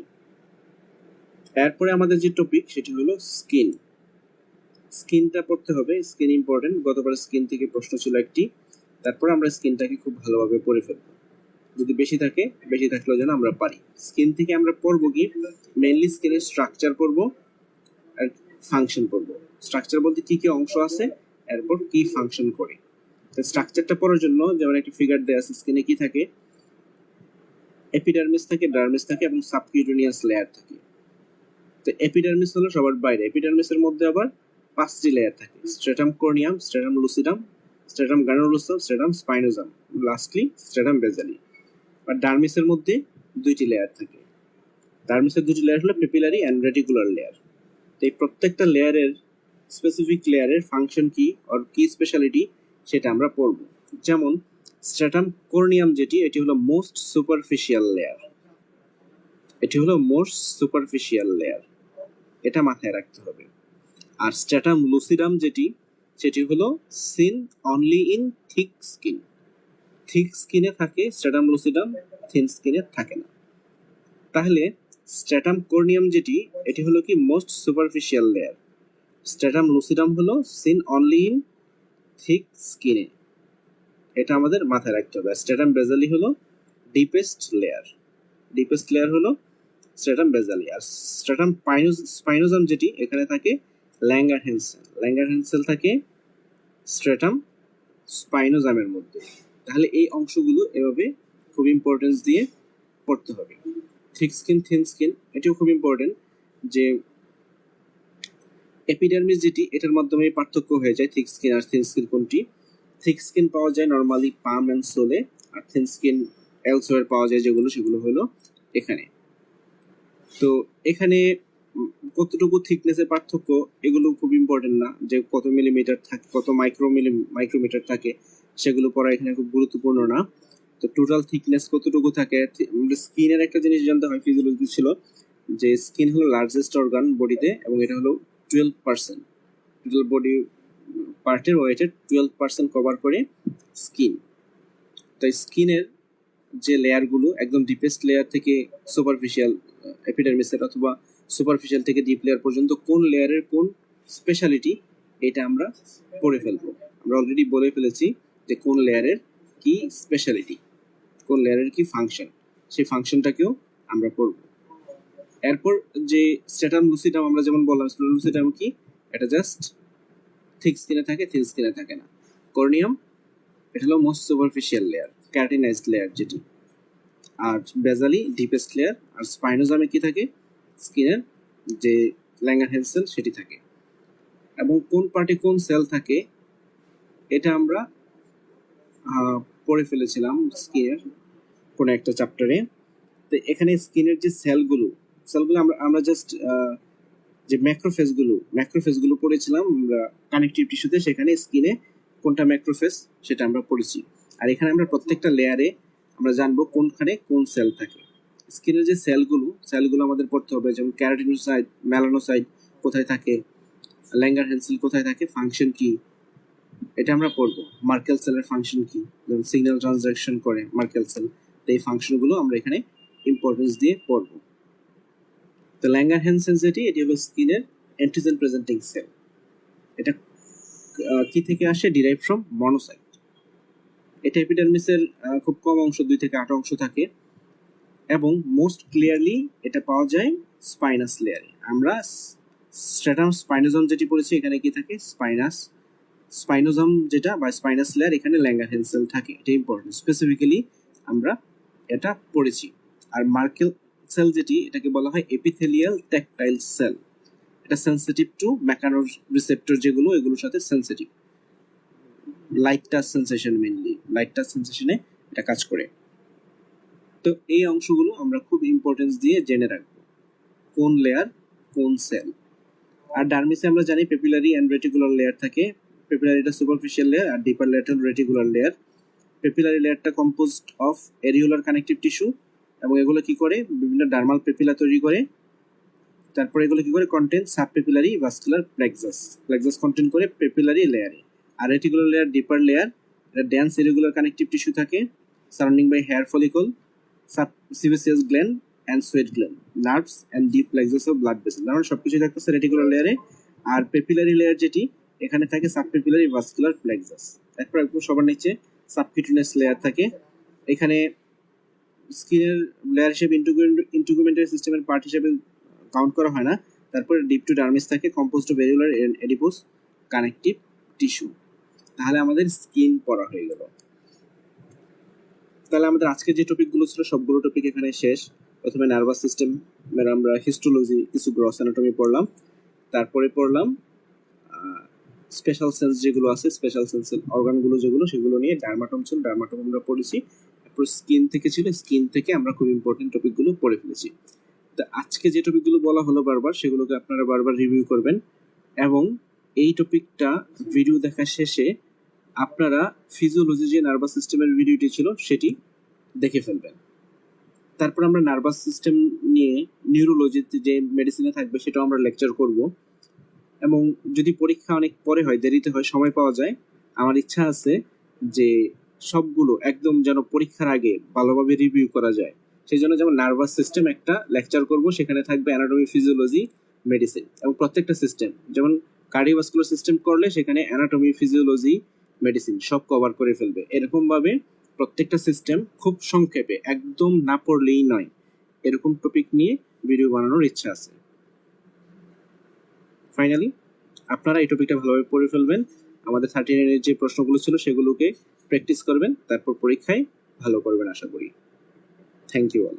এরপরে আমাদের যে টপিক সেটি হলো স্কিন। স্কিনটা পড়তে হবে, স্কিন ইম্পর্টেন্ট। গতবার স্কিন থেকে প্রশ্ন ছিল একটি, তারপর আমরা স্কিনটাকে খুব ভালোভাবে পড়ে ফেলবো, যদি বেশি থাকে, বেশি থাকলেও যেন আমরা পারি। স্কিন থেকে আমরা পড়বো কি, মেইনলি স্কিনের স্ট্রাকচার পড়বো আর ফাংশন পড়বো। স্ট্রাকচার বলতে কি কি অংশ আছে, এরপর কি ফাংশন করে। তো স্ট্রাকচারটা পড়ার জন্য যেমন একটা ফিগার দেয়া আছে, স্কিনে কি থাকে, এপিডার্মিস থাকে, ডার্মিস থাকে এবং সাবকিউটেনিয়াস লেয়ার থাকে। তো এপিডার্মিস হলো সবার বাইরে, এপিডার্মিসের মধ্যে আবার 5টি লেয়ার থাকে, স্ট্রেটাম কর্নিয়াম, স্ট্রেটাম লুসিডাম, স্ট্রেটাম গ্রানুলোসাম, স্ট্রেটাম স্পাইনোজাম, লাস্টলি স্ট্রেটাম বেজালি। আর ডার্মিসের মধ্যে 2টি লেয়ার থাকে। ডার্মিসের 2টি লেয়ার হলো পেপিলারি অ্যান্ড রেটিকুলার লেয়ার। তো এই প্রত্যেকটা লেয়ারের স্পেসিফিক লেয়ারের ফাংশন কি আর কি স্পেশালিটি সেটা আমরা পড়ব। যেমন স্ট্রেটাম কর্নিয়াম যেটি, এটি হলো মোস্ট সুপারফিশিয়াল লেয়ার, এটি হলো মোস্ট সুপারফিশিয়াল লেয়ার, এটা মাথায় রাখতে হবে। আর স্ট্রেটাম লুসিডাম যেটি, সেটি হলো seen only in thick skin, thick স্কিনে থাকে স্ট্রেটাম লুসিডাম, থিন স্কিনে থাকে না। তাহলে স্ট্রেটাম কর্নিয়াম যেটি, এটি হলো কি মোস্ট সুপারফিশিয়াল লেয়ার, স্ট্রেটাম লুসিডাম হলো সিন অনলি ইন থিক স্কিনে, এটা আমাদের মাথায় রাখতে হবে। স্ট্রেটাম বেজালি হলো ডিপেস্ট লেয়ার, ডিপেস্ট লেয়ার হলো স্ট্রেটাম বেজালি। আর স্ট্রেটাম স্পাইনোজাম যেটি, এখানে থাকে ল্যাঙ্গারহ্যান্সেল, ল্যাঙ্গারহ্যান্সেল থাকে স্ট্রেটাম স্পাইনোজামের মধ্যে। তাহলে এই অংশগুলো এভাবে খুব ইম্পর্টেন্স দিয়ে পড়তে হবে। থিক স্কিন, থিন স্কিন, এটিও খুব ইম্পর্টেন্ট, যে এপিডার্মিস যেটি, এটার মাধ্যমে পার্থক্য হয়ে যায় থিক স্কিন আর থিন স্কিন কোনটি। থিক স্কিন পাওয়া যায় নর্মালি পাম এন্ড সোলে, আর থিন স্কিন এলসওয়্যার পাওয়া যায় যেগুলো, সেগুলো হলো এখানে। তো এখানে কতটুকু থিকনেসের পার্থক্য এগুলো খুব ইম্পর্টেন্ট না, যে কত মিলিমিটার থাকে, কত মাইক্রোমিটার থাকে, সেগুলো পড়া এখানে খুব গুরুত্বপূর্ণ না। তো টোটাল থিকনেস কতটুকু থাকে, স্কিনের একটা জিনিস জানতে হয়, ফিজিওলজি ছিল যে স্কিন হলো লার্জেস্ট অর্গান বডিতে, এবং এটা হলো 12%, টোটাল বডি পার্টের ওয়েটের 12% কভার করে স্কিন। তাই স্কিনের যে লেয়ারগুলো একদম ডিপেস্ট লেয়ার থেকে সুপারফিশিয়াল এপিডার্মিসের অথবা সুপারফিশিয়াল থেকে ডিপ লেয়ার পর্যন্ত কোন লেয়ারের কোন স্পেশালিটি, এটা আমরা পড়ে ফেলবো। আমরা অলরেডি বলে ফেলেছি যে কোন লেয়ারের কি স্পেশালিটি, কোন লেয়ারের কি ফাংশন, সেই ফাংশনটাকেও আমরা পড়ব। এরপর যে স্ট্র্যাটাম লুসিডাম আমরা যেমন বললাম, স্ট্র্যাটাম লুসিডাম কি, এটা জাস্ট থিক স্কিনে থাকে, থিন স্কিনে থাকে না। কর্নিয়াম এটা হলো মোস্ট সুপারফিশিয়াল লেয়ার, ক্যারাটিনাইজড লেয়ার যেটি। আর বেজালি ডিপেস্ট লেয়ার। আর স্পাইনোজামে কি থাকে, স্কিনের যে ল্যাঙ্গারহ্যান্স সেল সেটি থাকে। এবং কোন পার্টে কোন সেল থাকে এটা আমরা পড়ে ফেলেছিলাম স্কিনের কোনো একটা চ্যাপ্টারে। তো এখানে স্কিনের যে সেলগুলো আমরা জাস্ট যে ম্যাক্রোফেজগুলো পড়েছিলাম আমরা কানেকটিভ টিস্যুতে, সেখানে স্কিনে কোনটা ম্যাক্রোফেজ সেটা আমরা পড়েছি। আর এখানে আমরা প্রত্যেকটা লেয়ারে আমরা জানবো কোনখানে কোন সেল থাকে। স্কিনের যে সেলগুলো আমাদের পড়তে হবে, যেমন ক্যারাটিনোসাইট, মেলানোসাইট কোথায় থাকে, ল্যাঙ্গারহ্যান্স সেল কোথায় থাকে, ফাংশন কি, এটা আমরা পড়বো। মার্কেল সেলের ফাংশন কি, যেমন সিগন্যাল ট্রানজাকশন করে মার্কেল সেল, তো এই ফাংশনগুলো আমরা এখানে ইম্পর্টেন্স দিয়ে পড়বো। তো ল্যাঙ্গারহ্যান্স সেল যেটি, এটি হলো স্কিনের অ্যান্টিজেন প্রেজেন্টিং সেল। এটা কি থেকে আসে, ডিরাইভ ফ্রম মনোসাইট। এটা এপিডার্মিসের খুব কম অংশ, 2 থেকে 8 অংশ থাকে, এবং মোস্ট ক্লিয়ারলি এটা পাওয়া যায় স্পাইনাস লেয়ারে। আমরা স্ট্র্যাটাম স্পাইনোজম যেটি পড়েছি, এখানে কি থাকে, স্পাইনোজম যেটা বা স্পাইনাস লেয়ার, এখানে ল্যাঙ্গারহ্যান্স সেল থাকে। এটা ইম্পর্টেন্ট, স্পেসিফিক্যালি আমরা এটা পড়েছি। আর মার্কেল সেল যেটি, এটাকে বলা হয় এপিথেলিয়াল ট্যাকটাইল সেল। এটা সেন্সিটিভ টু মেকানো রিসেপ্টর যেগুলো, এগুলোর সাথে sensitive, light touch sensation, mainly light touch সেন্সেশনে এটা কাজ করে। তো এই অংশগুলো আমরা খুব ইম্পর্টেন্স দিয়ে জেনে রাখবো, কোন লেয়ার কোন সেল। আর ডার্মিসে আমরা জানি পেপিলারি অ্যান্ড রেটিকুলার লেয়ার থাকে। পেপিলারি এটা সুপারফিশিয়াল লেয়ার, আর ডিপার লেয়ারটা রেটিকুলার লেয়ার। পেপিলারি লেয়ারটা composed of areolar connective tissue, এবং এগুলো কি করে, বিভিন্ন ডার্মাল পেপিলা তৈরি করে। তারপরে এগুলো কি করে, contain subpapillary vascular plexus contain করে পেপিলারি লেয়ারে। আর রেটিকুলার লেয়ার, ডিপার লেয়ার, এটা ডেন্স ইরেগুলার কানেকটিভ টিস্যু থাকে, surrounding by hair follicle, sebaceous gland and sweat gland, nerves and deep plexus of blood vessel. কারণ সবকিছু থাকতেছে রেটিকুলার লেয়ারে। আর পেপিলারি লেয়ার যেটি, এখানে থাকে সাব পেপিলারি ভাস্কুলার প্লেক্সাস। এরপর একদম সবার নিচে সাবকিউটেনিয়াস লেয়ার থাকে। এখানে স্কিনের লেয়ার হিসেবে ইন্টিগুমেন্টারি সিস্টেমের পার্ট হিসেবে কাউন্ট করা হয় না। তারপরে ডিপ টু ডার্মিস থাকে, composed of vesicular and adipose connective tissue. তাহলে আমাদের স্কিন পড়া হয়ে গেল। তাহলে আমাদের আজকে যে টপিকগুলো ছিল সবগুলো টপিক এখানে শেষ। প্রথমে নার্ভাস সিস্টেম আমরা হিস্টোলজি, কিছু গ্রস অ্যানাটমি পড়লাম। তারপরে পড়লাম স্পেশাল সেন্স যেগুলো আছে, স্পেশাল সেন্স অর্গানগুলো যেগুলো, সেগুলো নিয়ে ডার্মাটম আমরা পড়েছি। তারপর স্কিন থেকে ছিল, স্কিন থেকে আমরা খুব ইম্পর্টেন্ট টপিকগুলো পড়ে ফেলেছি। তো আজকে যে টপিকগুলো বলা হলো বারবার, সেগুলোকে আপনারা বারবার রিভিউ করবেন, এবং এই টপিকটা ভিডিও দেখা শেষে আপনারা ফিজিওলজি যে নার্ভাস সিস্টেমের ভিডিওটি ছিল সেটি দেখে ফেলবেন। তারপর আমরা নার্ভাস সিস্টেম নিয়ে নিউরোলজিতে যে মেডিসিনে থাকবে সেটাও আমরা লেকচার করব। এবং যদি পরীক্ষা অনেক পরে হয়, দেরিতে হয়, সময় পাওয়া যায়, আমার ইচ্ছা আছে যে সবগুলো একদম যেন পরীক্ষার আগে ভালোভাবে রিভিউ করা যায়। সেই জন্য যেমন নার্ভাস সিস্টেম একটা লেকচার করব, সেখানে থাকবে অ্যানাটমি, ফিজিওলজি, মেডিসিন, এবং প্রত্যেকটা সিস্টেম, যেমন কার্ডিওভাস্কুলার সিস্টেম করলে সেখানে অ্যানাটমি, ফিজিওলজি, মেডিসিন সব কভার করে ফেলবে। এরকম ভাবে প্রত্যেকটা সিস্টেম খুব সংক্ষেপে, একদম না পড়লেই নয়, এরকম টপিক নিয়ে ভিডিও বানানোর ইচ্ছা আছে। ফাইনালি আপনারা এই টপিকটা ভালোভাবে পড়ে ফেলবেন। আমাদের 39 যে প্রশ্নগুলো ছিল সেগুলোকে প্র্যাকটিস করবেন, তারপর পরীক্ষায় ভালো করবেন আশা করি। Thank you all.